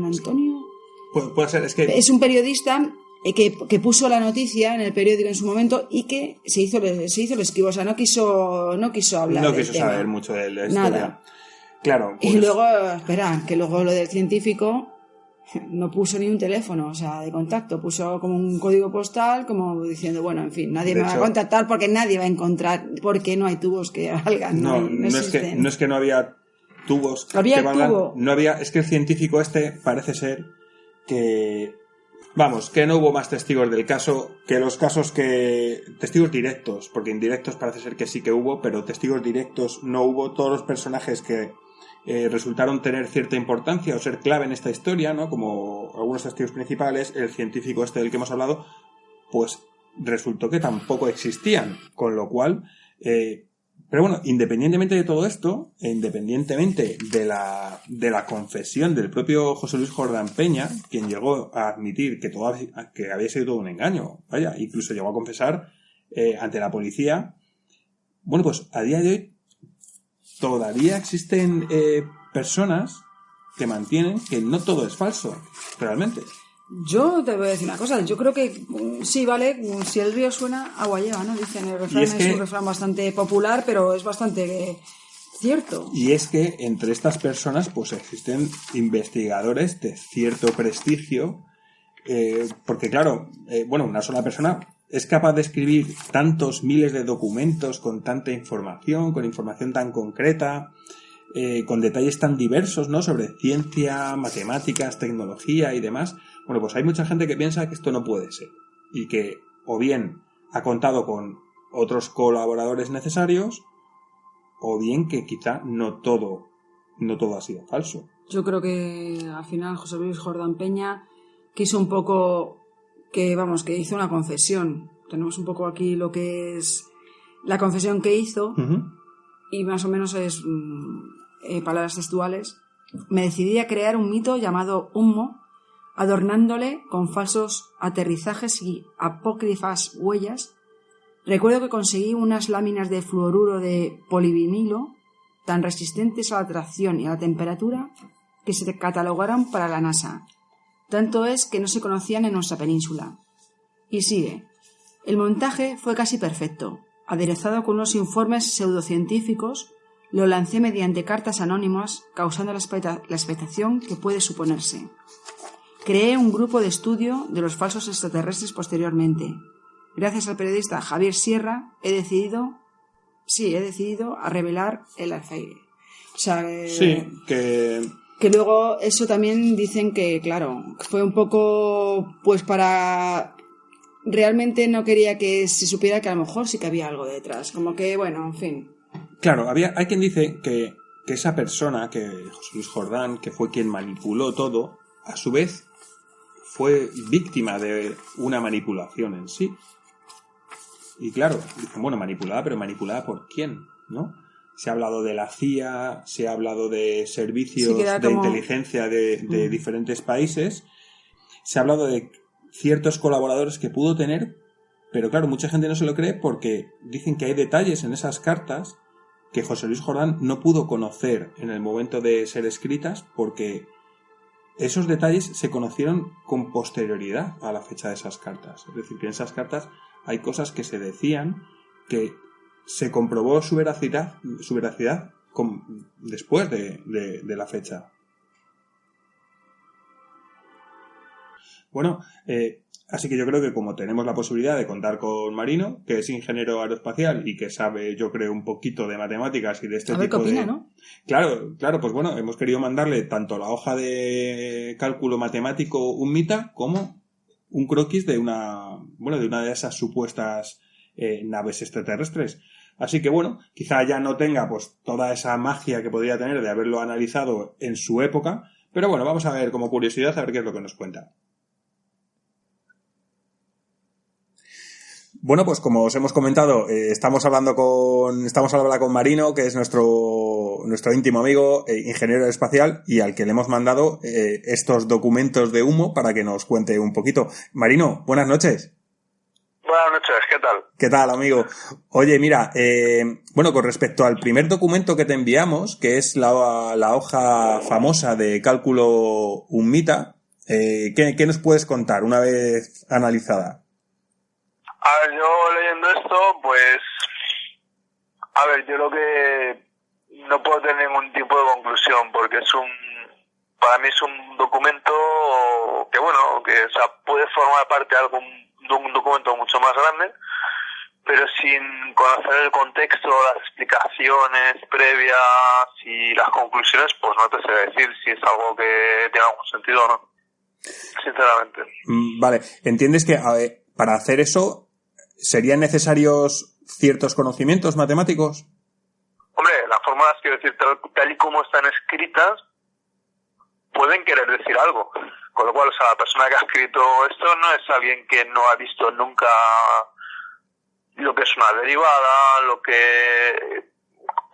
Antonio. Puede ser, es que es un periodista que puso la noticia en el periódico en su momento y que se hizo el esquivo, o sea, no quiso hablar. No quiso saber mucho de la historia. Nada. Claro. Pues... Y luego, que luego lo del científico no puso ni un teléfono, o sea, de contacto, puso como un código postal, como diciendo, bueno, en fin, nadie me va a contactar porque nadie va a encontrar, porque no hay tubos que valgan. No es que no había tubos había que valgan. Tubo. No había, es que el científico parece ser que... Vamos, que no hubo más testigos del caso que los casos que... Testigos directos, porque indirectos parece ser que sí que hubo, pero testigos directos no hubo. Todos los personajes que resultaron tener cierta importancia o ser clave en esta historia, ¿no? Como algunos testigos principales, el científico del que hemos hablado, pues resultó que tampoco existían, con lo cual... Pero bueno, independientemente de todo esto, e independientemente de la confesión del propio José Luis Jordán Peña, quien llegó a admitir que había sido todo un engaño, vaya, incluso llegó a confesar ante la policía, bueno, pues a día de hoy todavía existen personas que mantienen que no todo es falso, realmente. Yo te voy a decir una cosa, yo creo que sí, vale, si el río suena, agua lleva, ¿no? Dicen, el refrán es un refrán bastante popular, pero es bastante cierto. Y es que entre estas personas pues existen investigadores de cierto prestigio, porque claro, una sola persona es capaz de escribir tantos miles de documentos con tanta información, con información tan concreta, con detalles tan diversos, ¿no?, sobre ciencia, matemáticas, tecnología y demás. Bueno, pues hay mucha gente que piensa que esto no puede ser y que o bien ha contado con otros colaboradores necesarios o bien que quizá no todo ha sido falso. Yo creo que al final José Luis Jordán Peña quiso un poco que hizo una confesión. Tenemos un poco aquí lo que es la confesión que hizo. Uh-huh. Y más o menos es palabras textuales. Me decidí a crear un mito llamado Humo, adornándole con falsos aterrizajes y apócrifas huellas. Recuerdo que conseguí unas láminas de fluoruro de polivinilo tan resistentes a la tracción y a la temperatura que se catalogaron para la NASA. Tanto es que no se conocían en nuestra península. Y sigue. El montaje fue casi perfecto. Aderezado con unos informes pseudocientíficos, lo lancé mediante cartas anónimas, causando la expectación que puede suponerse. Creé un grupo de estudio de los falsos extraterrestres posteriormente. Gracias al periodista Javier Sierra, he decidido a revelar el alfeire. O sea, que luego eso también dicen que, claro, fue un poco pues para realmente no quería que se supiera que a lo mejor sí que había algo detrás. Como que, bueno, en fin. Claro, hay quien dice que esa persona, que José Luis Jordán, que fue quien manipuló todo, a su vez fue víctima de una manipulación en sí. Y claro, dicen, bueno, manipulada, pero manipulada ¿por quién? ¿No? Se ha hablado de la CIA, se ha hablado de servicios de inteligencia de diferentes países, se ha hablado de ciertos colaboradores que pudo tener, pero claro, mucha gente no se lo cree porque dicen que hay detalles en esas cartas que José Luis Jordán no pudo conocer en el momento de ser escritas porque esos detalles se conocieron con posterioridad a la fecha de esas cartas. Es decir, que en esas cartas hay cosas que se decían que se comprobó su veracidad después de la fecha. Bueno, así que yo creo que como tenemos la posibilidad de contar con Marino, que es ingeniero aeroespacial y que sabe, yo creo, un poquito de matemáticas y de este tipo qué opina, de... ¿no? Claro, pues bueno, hemos querido mandarle tanto la hoja de cálculo matemático UNMITA como un croquis de una de esas supuestas naves extraterrestres. Así que bueno, quizá ya no tenga pues toda esa magia que podría tener de haberlo analizado en su época, pero bueno, vamos a ver como curiosidad a ver qué es lo que nos cuenta. Bueno, pues como os hemos comentado, estamos hablando con Marino, que es nuestro íntimo amigo, ingeniero espacial, y al que le hemos mandado estos documentos de humo para que nos cuente un poquito. Marino, buenas noches. Buenas noches, ¿qué tal? ¿Qué tal, amigo? Oye, mira, con respecto al primer documento que te enviamos, que es la hoja famosa de cálculo UNMITA, ¿qué nos puedes contar una vez analizada? A ver, yo leyendo esto, pues... A ver, yo creo que no puedo tener ningún tipo de conclusión, porque para mí es un documento que, bueno, que o sea, puede formar parte de un documento mucho más grande, pero sin conocer el contexto, las explicaciones previas y las conclusiones, pues no te sé decir si es algo que tenga algún sentido o no, sinceramente. Vale, ¿entiendes que para hacer eso serían necesarios ciertos conocimientos matemáticos? Hombre, las fórmulas, quiero decir, tal y como están escritas, pueden querer decir algo. Con lo cual, o sea, la persona que ha escrito esto no es alguien que no ha visto nunca lo que es una derivada, lo que...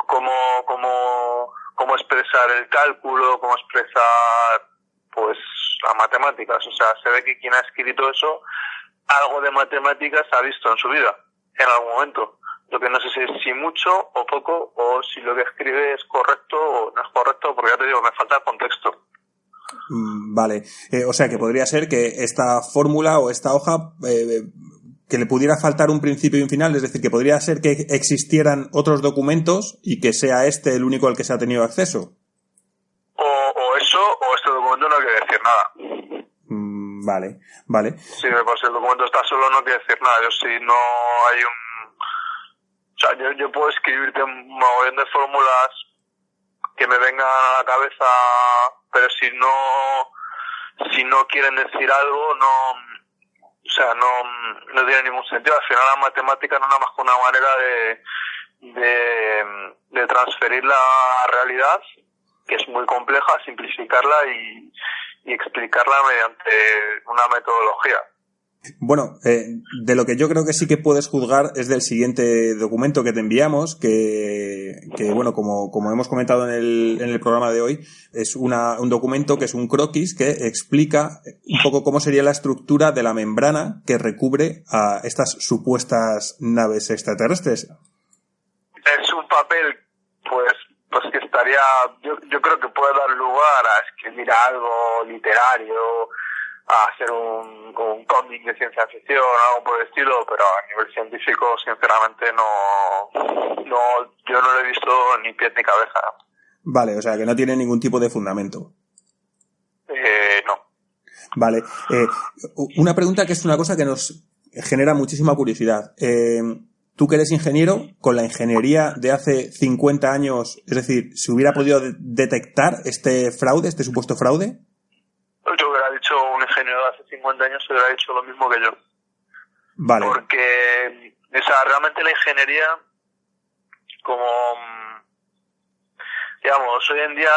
cómo expresar el cálculo, cómo expresar, pues, las matemáticas. O sea, se ve que quien ha escrito eso, algo de matemáticas ha visto en su vida, en algún momento. Lo que no sé si mucho o poco, o si lo que escribe es correcto o no es correcto, porque ya te digo, me falta el contexto. Vale, o sea que podría ser que esta fórmula o esta hoja que le pudiera faltar un principio y un final, es decir, que podría ser que existieran otros documentos y que sea este el único al que se ha tenido acceso. O eso, o este documento no quiere decir nada. Vale. Sí, pues si el documento está solo no quiere decir nada. Yo si no hay o sea, yo puedo escribirte un montón de fórmulas que me vengan a la cabeza, pero si no quieren decir algo, no tiene ningún sentido. Al final la matemática no es nada más que una manera de transferir la realidad, que es muy compleja, simplificarla y explicarla mediante una metodología. Bueno, de lo que yo creo que sí que puedes juzgar es del siguiente documento que te enviamos, que bueno, como hemos comentado en el programa de hoy, es un documento que es un croquis que explica un poco cómo sería la estructura de la membrana que recubre a estas supuestas naves extraterrestres. Es un papel, pues que estaría, yo creo que puede dar lugar a escribir algo literario, a hacer un cómic de ciencia ficción o algo por el estilo, pero a nivel científico, sinceramente, yo no lo he visto ni pie ni cabeza. Vale, o sea, que no tiene ningún tipo de fundamento. No. Vale. Una pregunta que es una cosa que nos genera muchísima curiosidad. Tú que eres ingeniero, con la ingeniería de hace 50 años, es decir, ¿se hubiera podido detectar este supuesto fraude? Yo hubiera dicho, un ingeniero de hace 50 años hubiera dicho lo mismo que yo. Vale. Porque, o sea, realmente la ingeniería, como, digamos, hoy en día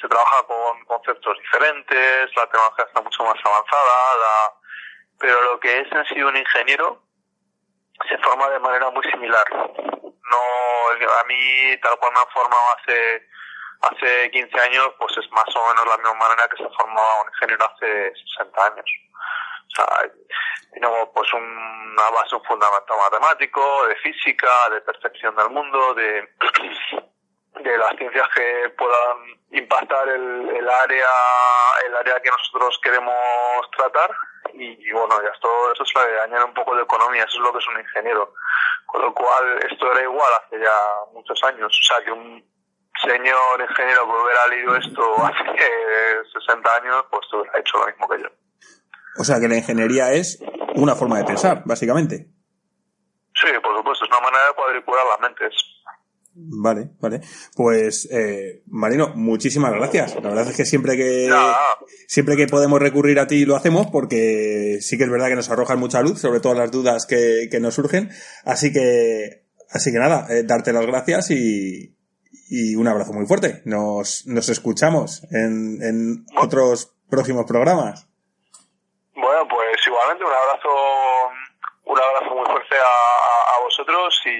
se trabaja con conceptos diferentes, la tecnología está mucho más avanzada, pero lo que es en sí un ingeniero se forma de manera muy similar. No, a mí, tal cual me han formado hace 15 años, pues es más o menos la misma manera que se formaba un ingeniero hace 60 años. O sea, tenemos pues una base, un fundamento matemático, de física, de percepción del mundo, de las ciencias que puedan impactar el área que nosotros queremos tratar. Y bueno, ya todo eso es añade un poco de economía, eso es lo que es un ingeniero. Con lo cual, esto era igual hace ya muchos años. O sea, que un señor ingeniero que hubiera leído esto hace 60 años, pues hubiera hecho lo mismo que yo. O sea, que la ingeniería es una forma de pensar, básicamente. Sí, por supuesto, es una manera de cuadricular las mentes. Vale. Pues, Marino, muchísimas gracias. La verdad es que siempre que podemos recurrir a ti lo hacemos, porque sí que es verdad que nos arrojan mucha luz sobre todas las dudas que nos surgen. Así que nada, darte las gracias y un abrazo muy fuerte. Nos escuchamos en otros próximos programas. Bueno, pues igualmente un abrazo muy fuerte a vosotros y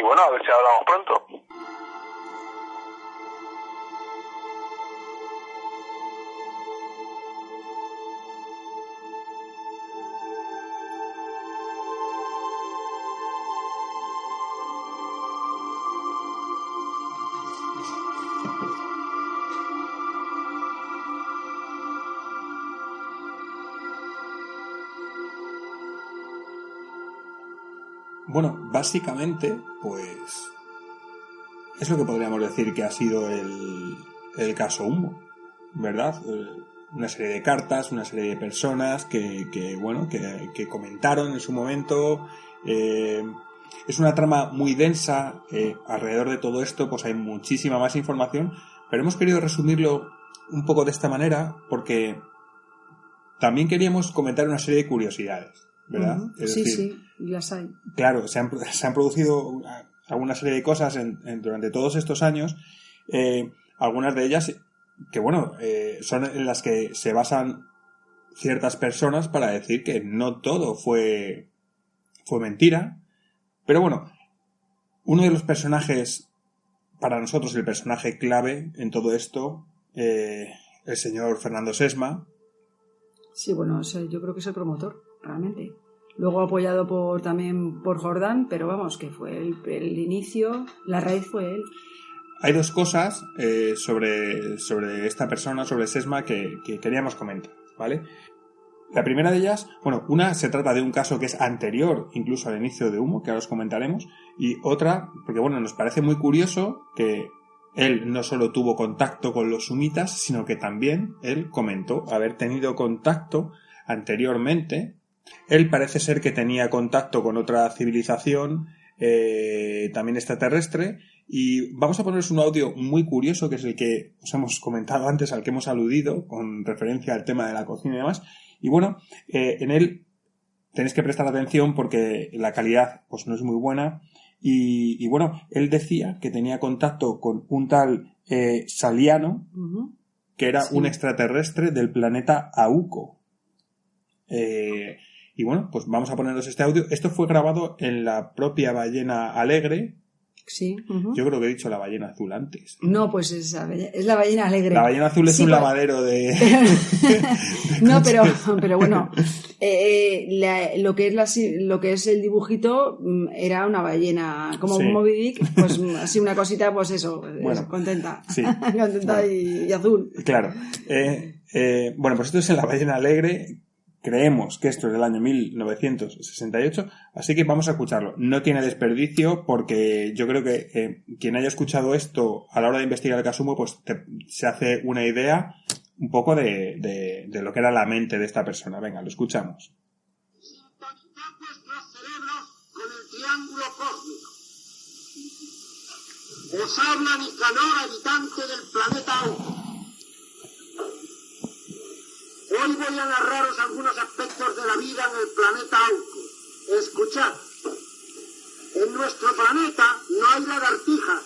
bueno, a ver si hablamos pronto. Bueno, básicamente, pues es lo que podríamos decir que ha sido el caso Humo, ¿verdad? Una serie de cartas, una serie de personas que comentaron en su momento. Es una trama muy densa. Alrededor de todo esto pues hay muchísima más información, pero hemos querido resumirlo un poco de esta manera porque también queríamos comentar una serie de curiosidades, ¿verdad? Uh-huh. Es sí, decir, sí, las hay. Claro, se han producido alguna serie de cosas durante todos estos años, algunas de ellas que, son en las que se basan ciertas personas para decir que no todo fue mentira. Pero bueno, uno de los personajes, para nosotros el personaje clave en todo esto, el señor Fernando Sesma. Sí, bueno, yo creo que es el promotor, realmente. Luego apoyado también por Jordán, pero vamos, que fue el inicio, la raíz fue él. Hay dos cosas sobre esta persona, sobre Sesma, que queríamos comentar, ¿vale? La primera de ellas, una se trata de un caso que es anterior incluso al inicio de Humo, que ahora os comentaremos, y otra, porque nos parece muy curioso que él no solo tuvo contacto con los sumitas, sino que también él comentó haber tenido contacto anteriormente. Él parece ser que tenía contacto con otra civilización, también extraterrestre, y vamos a poneros un audio muy curioso, que es el que os hemos comentado antes, al que hemos aludido, con referencia al tema de la cocina y demás. Y en él tenéis que prestar atención porque la calidad pues no es muy buena. Y él decía que tenía contacto con un tal Saliano, uh-huh, que era un extraterrestre del planeta Auco. Pues vamos a poneros este audio. Esto fue grabado en la propia Ballena Alegre. Sí. Uh-huh. Yo creo que he dicho la ballena azul antes. No, pues es la ballena alegre. La ballena azul es un lavadero de... No, pero bueno, lo que es el dibujito era una ballena, como un Moby Dick, pues así una cosita, pues eso, contenta. Sí. Contenta y azul. Claro. Pues esto es en la ballena alegre. Creemos que esto es del año 1968, así que vamos a escucharlo. No tiene desperdicio porque yo creo que quien haya escuchado esto a la hora de investigar el caso Humo, pues se hace una idea un poco de lo que era la mente de esta persona. Venga, lo escuchamos. Sintonizad vuestros cerebros con el triángulo cósmico. Os habla Nicanor, habitante del planeta Auco. Hoy voy a narraros algunos aspectos de la vida en el planeta Auco. Escuchad. En nuestro planeta no hay lagartijas,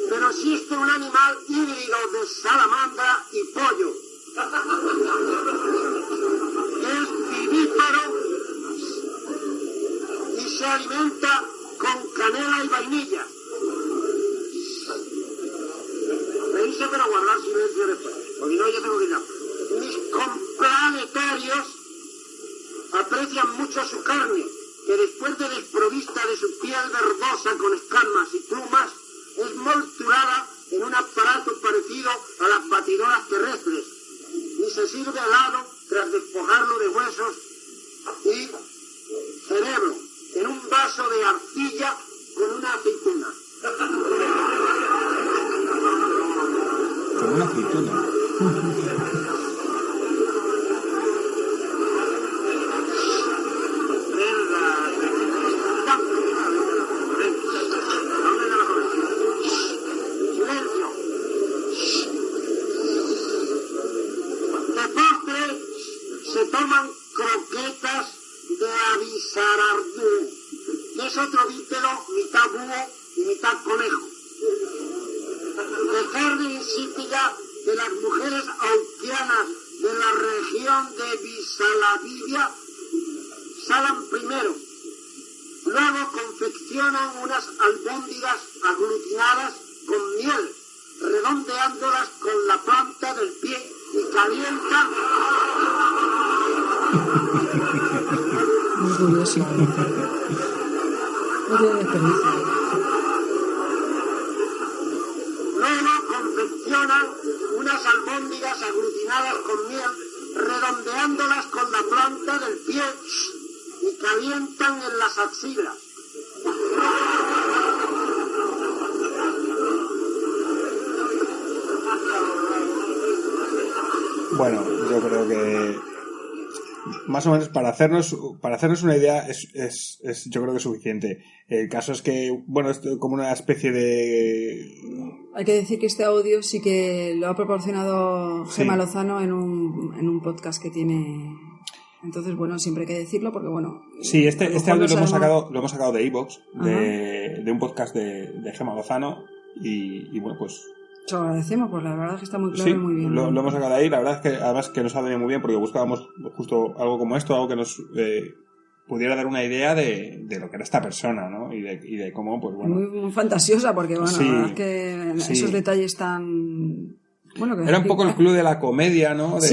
pero existe un animal híbrido de salamandra y pollo, que es vivíparo y se alimenta con canela y vainilla. Me dice para guardar silencio después, porque no, yo tengo que ir. Mis complanetarios aprecian mucho su carne, que después de desprovista de su piel verdosa con escamas y plumas, es molturada en un aparato parecido a las batidoras terrestres y se sirve helado tras despojarlo de huesos y cerebro en un vaso de arcilla con una aceituna. Con una aceituna. Toman croquetas de avisarardú, que es otro bípedo mitad búho y mitad conejo. De carne insípida de las mujeres auquianas de la región de Visalavivia salan primero, luego confeccionan unas albóndigas aglutinadas con miel, redondeándolas con la planta del pie y calientan. Muy curioso. No tiene desperdicio. Luego confeccionan unas albóndigas aglutinadas con miel, redondeándolas con la planta del pie y calientan en las axilas. Bueno, yo creo que más o menos para hacernos una idea es yo creo que es suficiente. El caso es que, bueno, es como una especie de... Hay que decir que este audio sí que lo ha proporcionado Gemma Lozano en un podcast que tiene. Entonces, bueno, siempre hay que decirlo porque, bueno... Sí, este audio lo hemos sacado de iVoox, de un podcast de Gemma Lozano y bueno, pues... Te lo agradecemos, pues la verdad es que está muy claro y muy bien. Lo hemos sacado de ahí. La verdad es que además que nos ha venido muy bien porque buscábamos justo algo como esto, algo que nos pudiera dar una idea de lo que era esta persona, ¿no? Y de cómo, pues bueno... Muy fantasiosa porque, bueno, la verdad es que esos detalles tan... Bueno, que era un poco el club de la comedia, ¿no? Del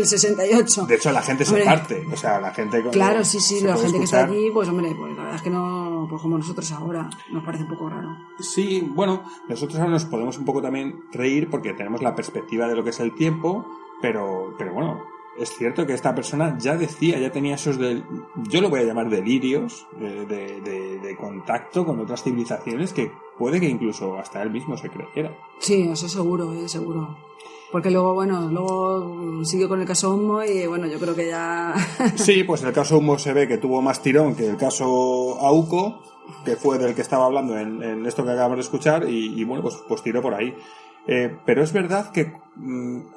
68. De hecho, la gente se parte. O sea, la gente... Claro, sí, la gente que está allí, pues hombre, pues la verdad es que no... Pues como nosotros ahora, nos parece un poco raro. Sí, bueno, nosotros ahora nos podemos un poco también reír porque tenemos la perspectiva de lo que es el tiempo, pero bueno, es cierto que esta persona ya tenía esos yo lo voy a llamar delirios de contacto con otras civilizaciones que puede que incluso hasta él mismo se creyera. Sí, eso seguro, seguro. Porque luego siguió con el caso Humo y bueno, yo creo que ya... Sí, pues el caso Humo se ve que tuvo más tirón que el caso Auco, que fue del que estaba hablando en esto que acabamos de escuchar y bueno, pues tiró por ahí. Pero es verdad que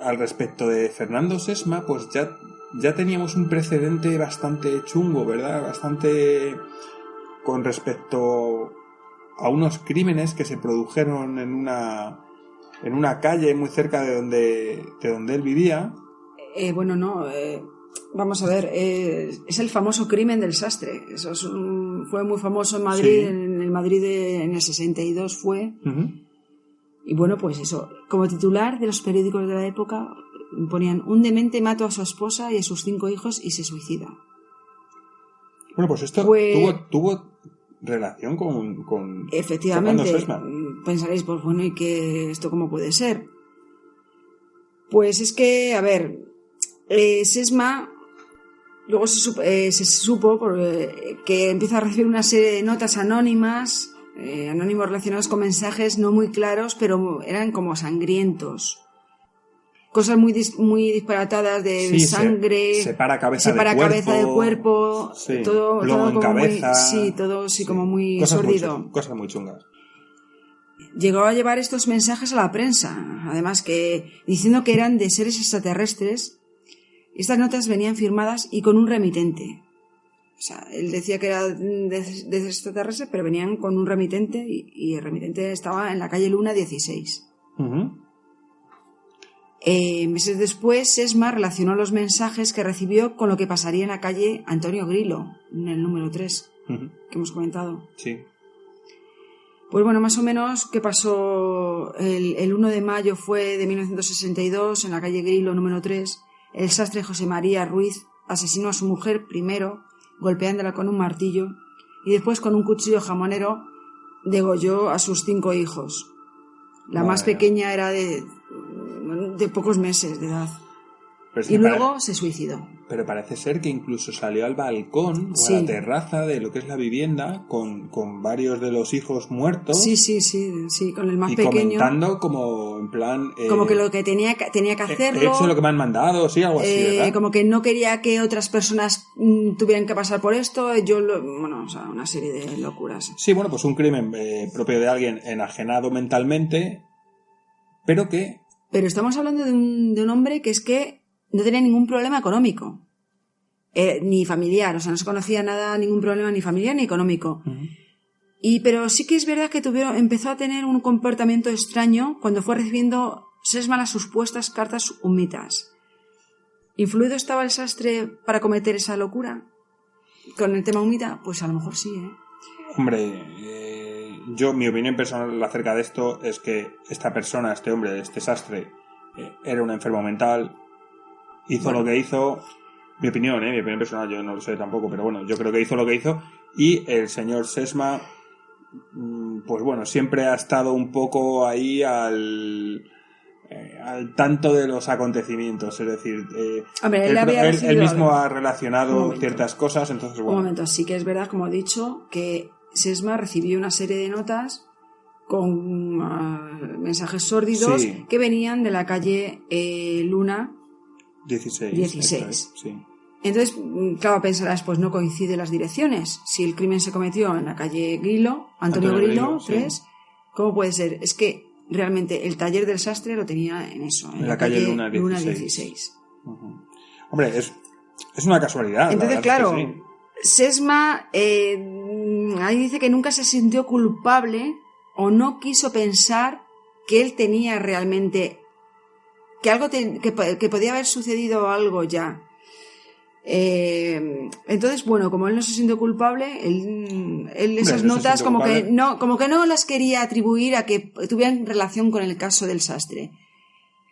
al respecto de Fernando Sesma, pues ya teníamos un precedente bastante chungo, ¿verdad? Bastante con respecto a unos crímenes que se produjeron en una calle muy cerca de donde él vivía. Vamos a ver, es el famoso crimen del sastre. Eso fue muy famoso en Madrid, sí. En el Madrid en el 62 fue. Uh-huh. Y bueno, pues eso, como titular de los periódicos de la época ponían: un demente mató a su esposa y a sus 5 hijos y se suicida. Bueno, pues esto tuvo relación con efectivamente. Pensaréis, pues bueno, ¿y qué esto cómo puede ser? Pues es que, a ver, Sesma luego se supo que empieza a recibir una serie de notas anónimos relacionados con mensajes no muy claros, pero eran como sangrientos. Cosas muy disparatadas de sangre, separa cabeza del cuerpo, sí, todo en como cabeza, muy, todo así como muy sórdido. Cosas muy chungas. llegó a llevar estos mensajes a la prensa, además que diciendo que eran de seres extraterrestres. Estas notas venían firmadas y con un remitente. O sea, él decía que era de extraterrestres, pero venían con un remitente y el remitente estaba en la calle Luna 16. Uh-huh. Meses después, Sesma relacionó los mensajes que recibió con lo que pasaría en la calle Antonio Grillo, en el número 3, Uh-huh. que hemos comentado. Sí. Pues bueno, más o menos, ¿qué pasó? El 1 de mayo fue de 1962, en la calle Grillo, número 3, el sastre José María Ruiz asesinó a su mujer primero, golpeándola con un martillo, y después con un cuchillo jamonero degolló a sus 5 hijos. La más pequeña era de pocos meses de edad. Y luego se suicidó. Pero parece ser que incluso salió al balcón o Sí. a la terraza de lo que es la vivienda con varios de los hijos muertos. Sí, con el más y pequeño. comentando como en plan... Como que lo que tenía que hacerlo. He hecho lo que me han mandado, sí, algo así, ¿verdad? Como que no quería que otras personas tuvieran que pasar por esto. O sea, una serie de locuras. Sí, bueno, pues un crimen propio de alguien enajenado mentalmente, pero que... Pero estamos hablando de un hombre que es que no tenía ningún problema económico. Ni familiar, o sea, no se conocía nada, ningún problema ni familiar ni económico. Uh-huh. Pero sí que es verdad que empezó a tener un comportamiento extraño cuando fue recibiendo Sesma las supuestas cartas humitas. ¿Influido estaba el sastre para cometer esa locura? ¿Con el tema humita? Pues a lo mejor sí, ¿eh? Hombre, mi opinión personal acerca de esto es que esta persona, este hombre, este sastre, era un enfermo mental, hizo lo que hizo. Mi opinión personal, yo no lo sé tampoco, pero bueno, yo creo que hizo lo que hizo. Y el señor Sesma, pues bueno, siempre ha estado un poco ahí al tanto de los acontecimientos. Es decir, Hombre, él mismo ha relacionado ciertas cosas, entonces bueno. Un momento, sí que es verdad, como he dicho, que Sesma recibió una serie de notas con mensajes sórdidos que venían de la calle Luna 16. Sí. Entonces, claro, pensarás, pues no coinciden las direcciones. Si el crimen se cometió en la calle Grillo, Antonio Grillo 3, sí. ¿Cómo puede ser? Es que realmente el taller del sastre lo tenía en eso, en la calle Luna 16. Uh-huh. Hombre, es una casualidad. Entonces, claro, sí. Sesma ahí dice que nunca se sintió culpable o no quiso pensar que él tenía realmente que algo que podía haber sucedido algo ya. Entonces, bueno, como él no se sintió culpable, él esas notas como que no las quería atribuir a que tuvieran relación con el caso del sastre.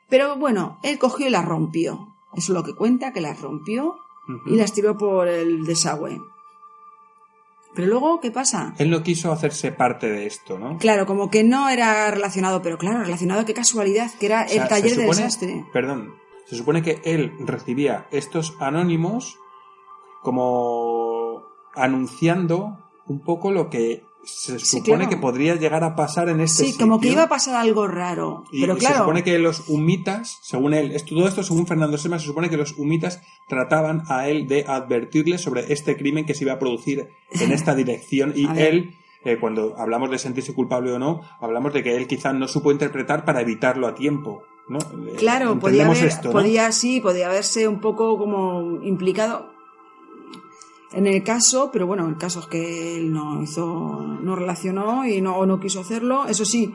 Pero bueno, él cogió y las rompió. Eso es lo que cuenta, que las rompió y las tiró por el desagüe. Pero luego, ¿qué pasa? Él no quiso hacerse parte de esto, ¿no? Claro, como que no era relacionado, pero claro, relacionado, qué casualidad, que era el taller del sastre. Perdón, se supone que él recibía estos anónimos como anunciando un poco lo que se supone que podría llegar a pasar en este sitio. Sí, como que iba a pasar algo raro. Pero claro, se supone que los humitas, según él, todo esto según Fernando Sesma, se supone que los humitas trataban a él de advertirle sobre este crimen que se iba a producir en esta dirección y él, cuando hablamos de sentirse culpable o no, hablamos de que él quizá no supo interpretar para evitarlo a tiempo, ¿no? Claro, podía haberse un poco como implicado en el caso, pero bueno, el caso es que él no relacionó y no quiso hacerlo. Eso sí,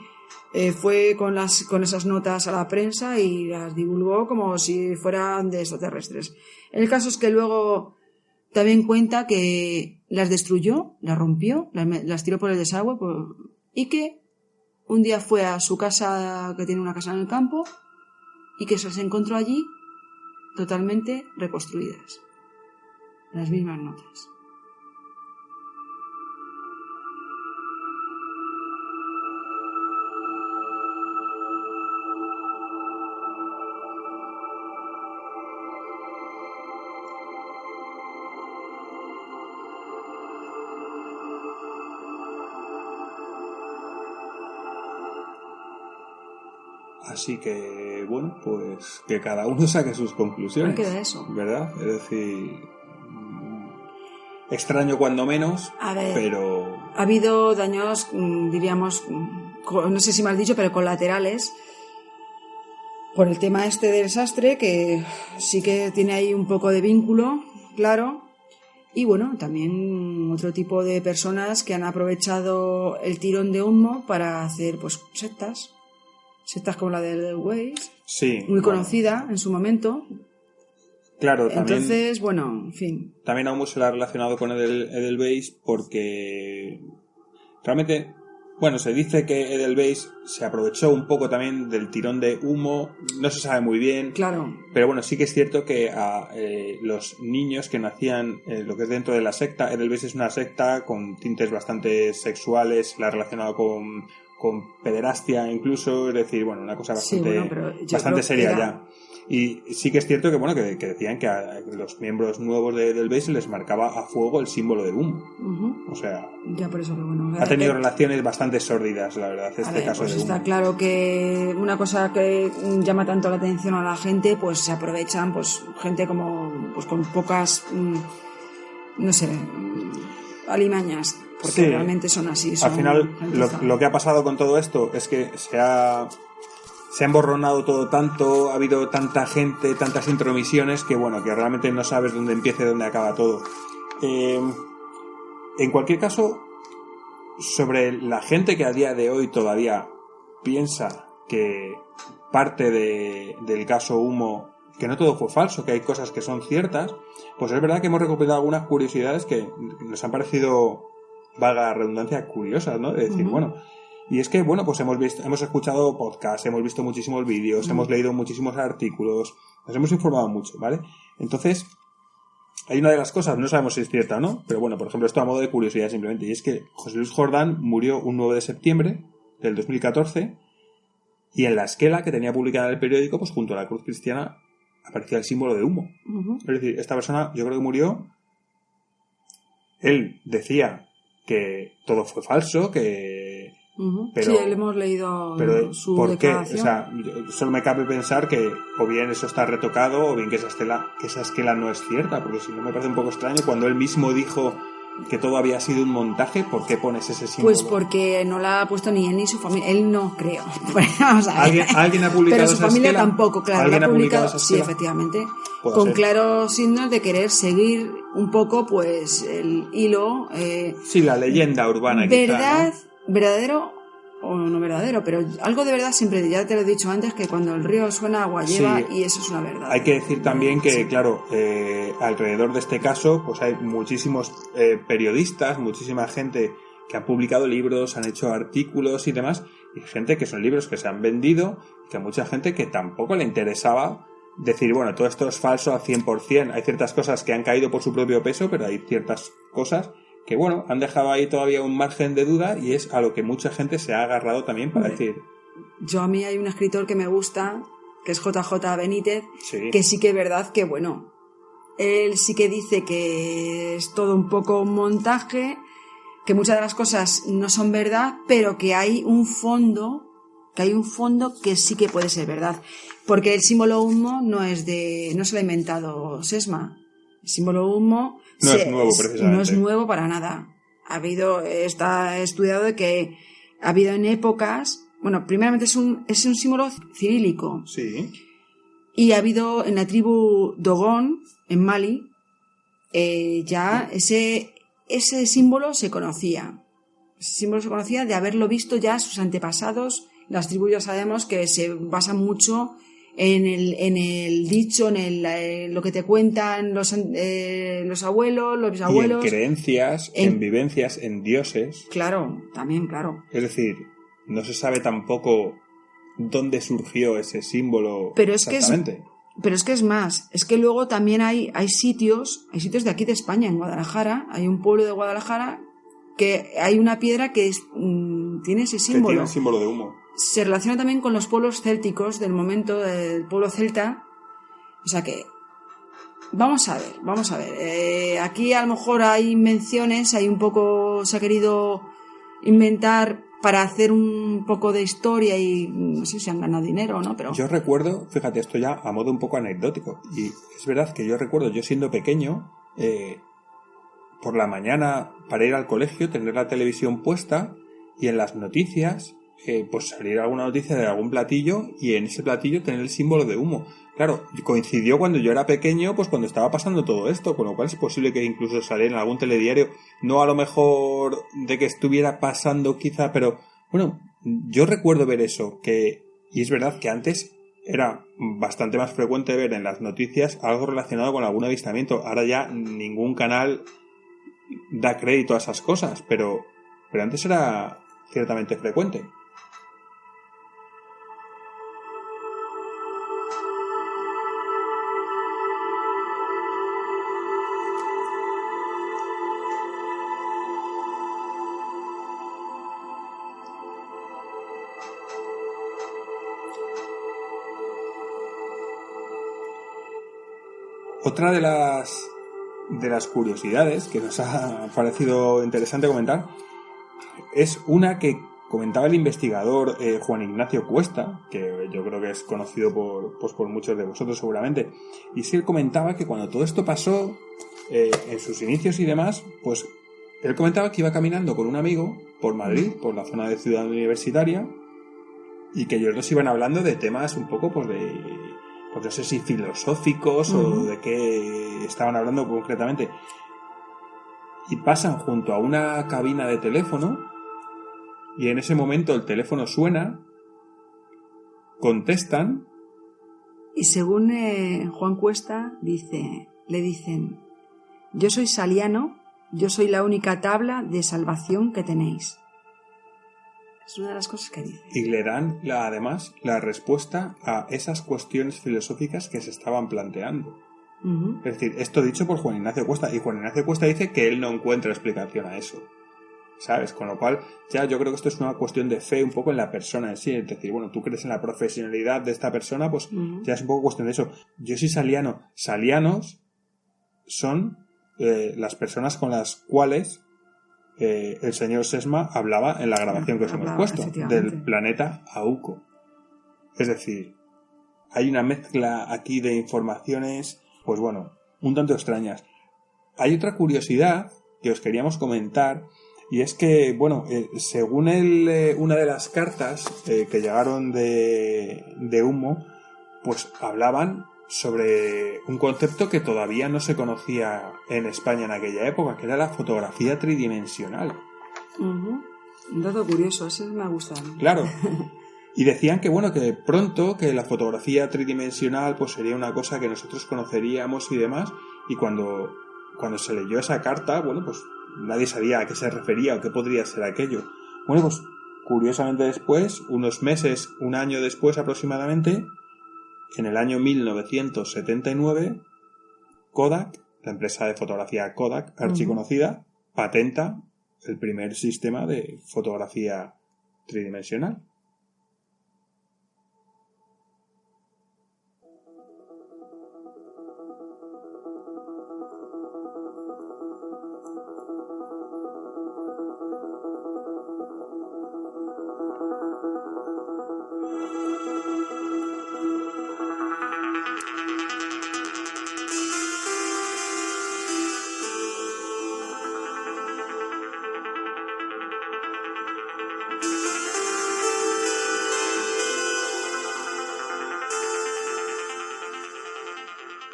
fue con esas notas a la prensa y las divulgó como si fueran de extraterrestres. El caso es que luego también cuenta que las destruyó, las rompió, las tiró por el desagüe y que un día fue a su casa, que tiene una casa en el campo, y que se las encontró allí totalmente reconstruidas. Las mismas notas. Así que, bueno, pues que cada uno saque sus conclusiones. ¿Qué queda eso? ¿Verdad? Es decir, extraño cuando menos, a ver, pero ha habido daños, diríamos, no sé si mal dicho, pero colaterales por el tema este del desastre, que sí que tiene ahí un poco de vínculo, claro. Y bueno, también otro tipo de personas que han aprovechado el tirón de humo para hacer pues sectas como la de Edelweiss, sí, muy conocida en su momento. Claro, también. Entonces, bueno, en fin. También aún se la ha relacionado con Edelweiss porque realmente, bueno, se dice que Edelweiss se aprovechó un poco también del tirón de humo, no se sabe muy bien. Claro. Pero bueno, sí que es cierto que a los niños que nacían, lo que es dentro de la secta, Edelweiss es una secta con tintes bastante sexuales, la ha relacionado con pederastia incluso, es decir, bueno, una cosa bastante seria ya. Y sí que es cierto que bueno que decían que a los miembros nuevos de Edelweiss les marcaba a fuego el símbolo del humo. O sea, ya por eso que bueno, ha tenido relaciones bastante sórdidas, la verdad, caso pues de está humo. claro que una cosa que llama tanto la atención a la gente, pues se aprovechan pues gente como pues con pocas no sé, alimañas, porque realmente son así. Al final, lo que ha pasado con todo esto es que se ha emborronado todo tanto, ha habido tanta gente, tantas intromisiones, que bueno, que realmente no sabes dónde empieza y dónde acaba todo. En cualquier caso, sobre la gente que a día de hoy todavía piensa que parte del caso Humo, que no todo fue falso, que hay cosas que son ciertas, pues es verdad que hemos recopilado algunas curiosidades que nos han parecido, valga la redundancia, curiosas, ¿no? De decir, bueno, y es que, bueno, pues hemos escuchado podcasts, hemos visto muchísimos vídeos, hemos leído muchísimos artículos, nos hemos informado mucho, ¿vale? Entonces, hay una de las cosas, no sabemos si es cierta o no, pero bueno, por ejemplo, esto a modo de curiosidad simplemente, y es que José Luis Jordán murió un 9 de septiembre del 2014, y en la esquela que tenía publicada en el periódico, pues junto a la cruz cristiana, aparecía el símbolo de humo. Es decir, esta persona, yo creo que murió, él decía que todo fue falso, que... Pero, sí, le hemos leído su ¿por declaración. qué? O sea, solo me cabe pensar que o bien eso está retocado o bien que esa esquela no es cierta, porque si no me parece un poco extraño cuando él mismo dijo que todo había sido un montaje, ¿por qué pones ese símbolo? Pues porque no la ha puesto ni él ni su familia, él no creo. Vamos a ver. ¿Alguien ha publicado pero su esa familia esquela? tampoco, claro, ¿Alguien la ha publicado, esa sí, esquela? efectivamente, Puede con ser. claros signos de querer seguir un poco pues el hilo sí, la leyenda urbana verdad, quizá, ¿no? verdadero o no verdadero, pero algo de verdad siempre, ya te lo he dicho antes, que cuando el río suena agua lleva, y eso es una verdad. Hay que decir también que, claro, alrededor de este caso, pues hay muchísimos periodistas, muchísima gente que ha publicado libros, han hecho artículos y demás, y gente que son libros que se han vendido, y que a mucha gente que tampoco le interesaba decir, bueno, todo esto es falso al 100%, hay ciertas cosas que han caído por su propio peso, pero hay ciertas cosas que, bueno, han dejado ahí todavía un margen de duda, y es a lo que mucha gente se ha agarrado también para decir... Yo, a mí hay un escritor que me gusta, que es JJ Benítez, sí, que sí que es verdad que, bueno, él sí que dice que es todo un poco un montaje, que muchas de las cosas no son verdad, pero que hay un fondo que sí que puede ser verdad. Porque el símbolo humo no se lo ha inventado Sesma. El símbolo humo no es nuevo, precisamente. No es nuevo para nada. Está estudiado de que ha habido en épocas, bueno, primeramente es un símbolo cirílico. Sí. Y ha habido en la tribu Dogon, en Mali, ya ese símbolo se conocía. Ese símbolo se conocía de haberlo visto ya sus antepasados. Las tribus ya sabemos que se basan mucho en el dicho, en lo que te cuentan los abuelos, los bisabuelos. Y en creencias, en vivencias, en dioses. Claro, también, claro. Es decir, no se sabe tampoco dónde surgió ese símbolo pero exactamente. Pero es que es más, es que luego también hay sitios de aquí de España, en Guadalajara, hay un pueblo de Guadalajara que hay una piedra que tiene ese símbolo. Que tiene el símbolo de humo. Se relaciona también con los pueblos célticos del momento del pueblo celta. O sea que vamos a ver. Aquí a lo mejor hay invenciones, hay un poco, se ha querido inventar para hacer un poco de historia y no sé si han ganado dinero o no, pero... Yo recuerdo, fíjate, esto ya a modo un poco anecdótico, y es verdad que yo recuerdo, yo siendo pequeño, por la mañana para ir al colegio tener la televisión puesta y en las noticias pues salir alguna noticia de algún platillo y en ese platillo tener el símbolo de humo. Claro, coincidió cuando yo era pequeño, pues cuando estaba pasando todo esto, con lo cual es posible que incluso saliera en algún telediario, no a lo mejor de que estuviera pasando quizá, pero bueno, yo recuerdo ver eso, y es verdad que antes era bastante más frecuente ver en las noticias algo relacionado con algún avistamiento. Ahora ya ningún canal da crédito a esas cosas, pero antes era ciertamente frecuente. Otra de las curiosidades que nos ha parecido interesante comentar es una que comentaba el investigador Juan Ignacio Cuesta, que yo creo que es conocido por muchos de vosotros seguramente, y es que él comentaba que cuando todo esto pasó, en sus inicios y demás, pues él comentaba que iba caminando con un amigo por Madrid, por la zona de Ciudad Universitaria, y que ellos dos iban hablando de temas un poco pues no sé si filosóficos o de qué estaban hablando concretamente. Y pasan junto a una cabina de teléfono y en ese momento el teléfono suena, contestan. Y según Juan Cuesta le dicen: yo soy saliano, yo soy la única tabla de salvación que tenéis. Es una de las cosas que dice. Y le dan además la respuesta a esas cuestiones filosóficas que se estaban planteando. Es decir, esto dicho por Juan Ignacio Cuesta, y Juan Ignacio Cuesta dice que él no encuentra explicación a eso, ¿sabes? Con lo cual ya yo creo que esto es una cuestión de fe un poco en la persona en sí, es decir, bueno, tú crees en la profesionalidad de esta persona, pues ya es un poco cuestión de eso. Yo soy saliano. Salianos son las personas con las cuales el señor Sesma hablaba en la grabación que os hemos puesto, del planeta Auco. Es decir, hay una mezcla aquí de informaciones, pues bueno, un tanto extrañas. Hay otra curiosidad que os queríamos comentar, y es que, bueno, según una de las cartas que llegaron de Humo, pues hablaban sobre un concepto que todavía no se conocía en España en aquella época, que era la fotografía tridimensional. Un dato curioso, ese me ha gustado. Claro. Y decían que, bueno, que pronto que la fotografía tridimensional pues sería una cosa que nosotros conoceríamos y demás, y cuando se leyó esa carta, bueno, pues nadie sabía a qué se refería o qué podría ser aquello. Bueno, pues curiosamente después, unos meses, un año después aproximadamente, en el año 1979, Kodak, la empresa de fotografía Kodak, archiconocida, patenta el primer sistema de fotografía tridimensional.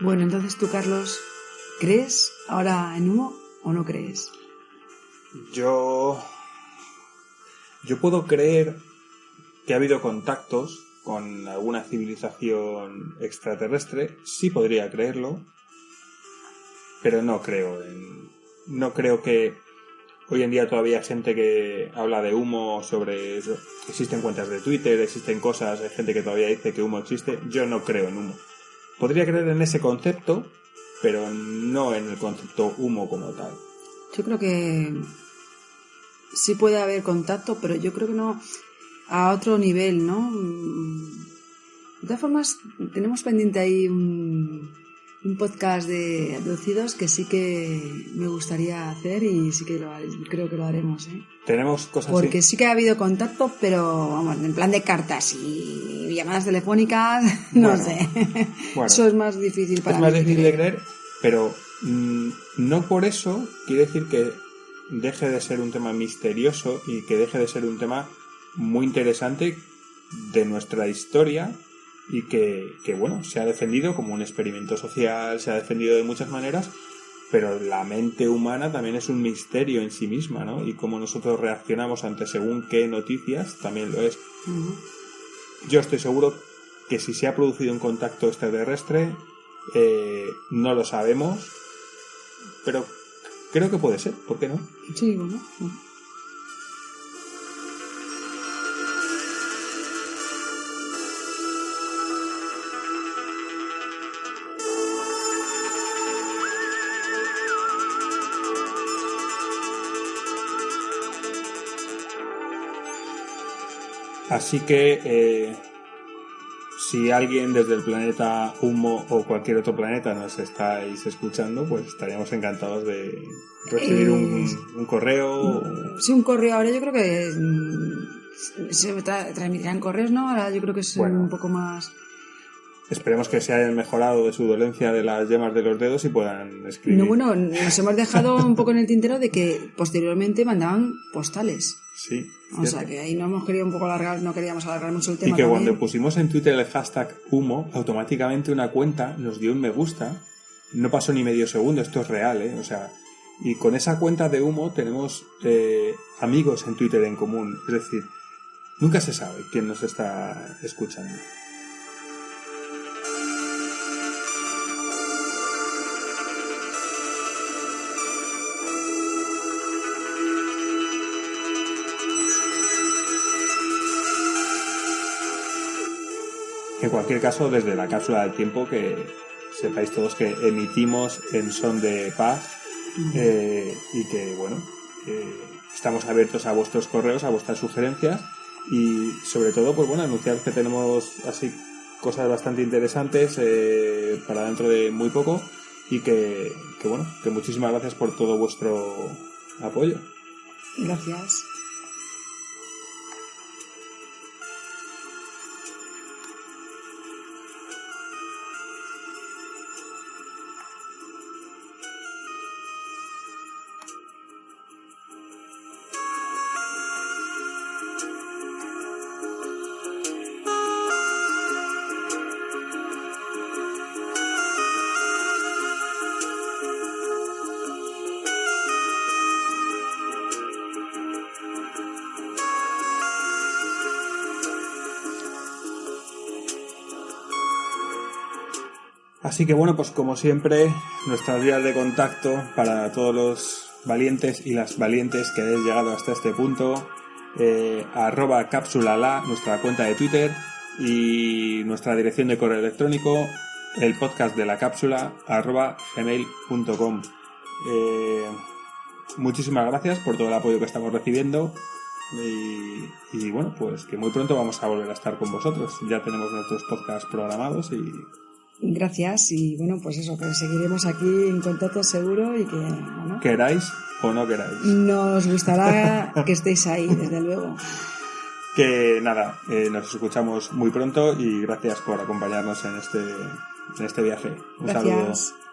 Bueno, entonces tú, Carlos, ¿crees ahora en Humo o no crees? Yo puedo creer que ha habido contactos con alguna civilización extraterrestre, sí podría creerlo, pero no creo que hoy en día todavía hay gente que habla de humo sobre eso. Existen cuentas de Twitter, existen cosas, hay gente que todavía dice que humo existe. Yo no creo en humo. Podría creer en ese concepto, pero no en el concepto humo como tal. Yo creo que sí puede haber contacto, pero yo creo que no a otro nivel, ¿no? De todas formas, tenemos pendiente ahí un podcast de abducidos que sí que me gustaría hacer y sí que creo que lo haremos, ¿eh? Tenemos cosas porque así. Sí que ha habido contacto, pero vamos, en plan de cartas y llamadas telefónicas, no sé. Bueno, eso es más difícil para mí. Es más difícil de creer, Pero no por eso quiere decir que deje de ser un tema misterioso y que deje de ser un tema muy interesante de nuestra historia y que bueno, se ha defendido como un experimento social, se ha defendido de muchas maneras, pero la mente humana también es un misterio en sí misma, ¿no? Y cómo nosotros reaccionamos ante según qué noticias también lo es. Uh-huh. Yo estoy seguro que si se ha producido un contacto extraterrestre, no lo sabemos, pero creo que puede ser, ¿por qué no? Sí, bueno. Así que si alguien desde el planeta Humo o cualquier otro planeta nos estáis escuchando, pues estaríamos encantados de recibir un correo. Sí, un correo. Ahora yo creo que se transmitirán correos, ¿no? Ahora yo creo que es un poco más... Esperemos que se hayan mejorado de su dolencia de las yemas de los dedos y puedan escribir. No, bueno, nos hemos dejado un poco en el tintero de que posteriormente mandaban postales. Sí. O sea que ahí no hemos querido un poco alargar, no queríamos alargar mucho el tema. Y que también. Cuando pusimos en Twitter el hashtag Humo, automáticamente una cuenta nos dio un me gusta. No pasó ni medio segundo, esto es real, ¿eh? O sea, y con esa cuenta de Humo tenemos amigos en Twitter en común. Es decir, nunca se sabe quién nos está escuchando. En cualquier caso, desde la cápsula del tiempo, que sepáis todos que emitimos en son de paz y que, bueno, estamos abiertos a vuestros correos, a vuestras sugerencias y, sobre todo, pues bueno, anunciaros que tenemos así cosas bastante interesantes para dentro de muy poco y que bueno, que muchísimas gracias por todo vuestro apoyo. Gracias. Así que bueno, pues como siempre, nuestras vías de contacto para todos los valientes y las valientes que hayáis llegado hasta este punto, @cápsulala, nuestra cuenta de Twitter, y nuestra dirección de correo electrónico, el podcast de la cápsula, @gmail.com. Muchísimas gracias por todo el apoyo que estamos recibiendo y bueno, pues que muy pronto vamos a volver a estar con vosotros. Ya tenemos nuestros podcasts programados y... Gracias y bueno, pues eso, que seguiremos aquí en contacto seguro y que, bueno, queráis o no queráis. Nos gustará que estéis ahí, desde luego. Que nada, nos escuchamos muy pronto y gracias por acompañarnos en este viaje. Un gracias. saludo.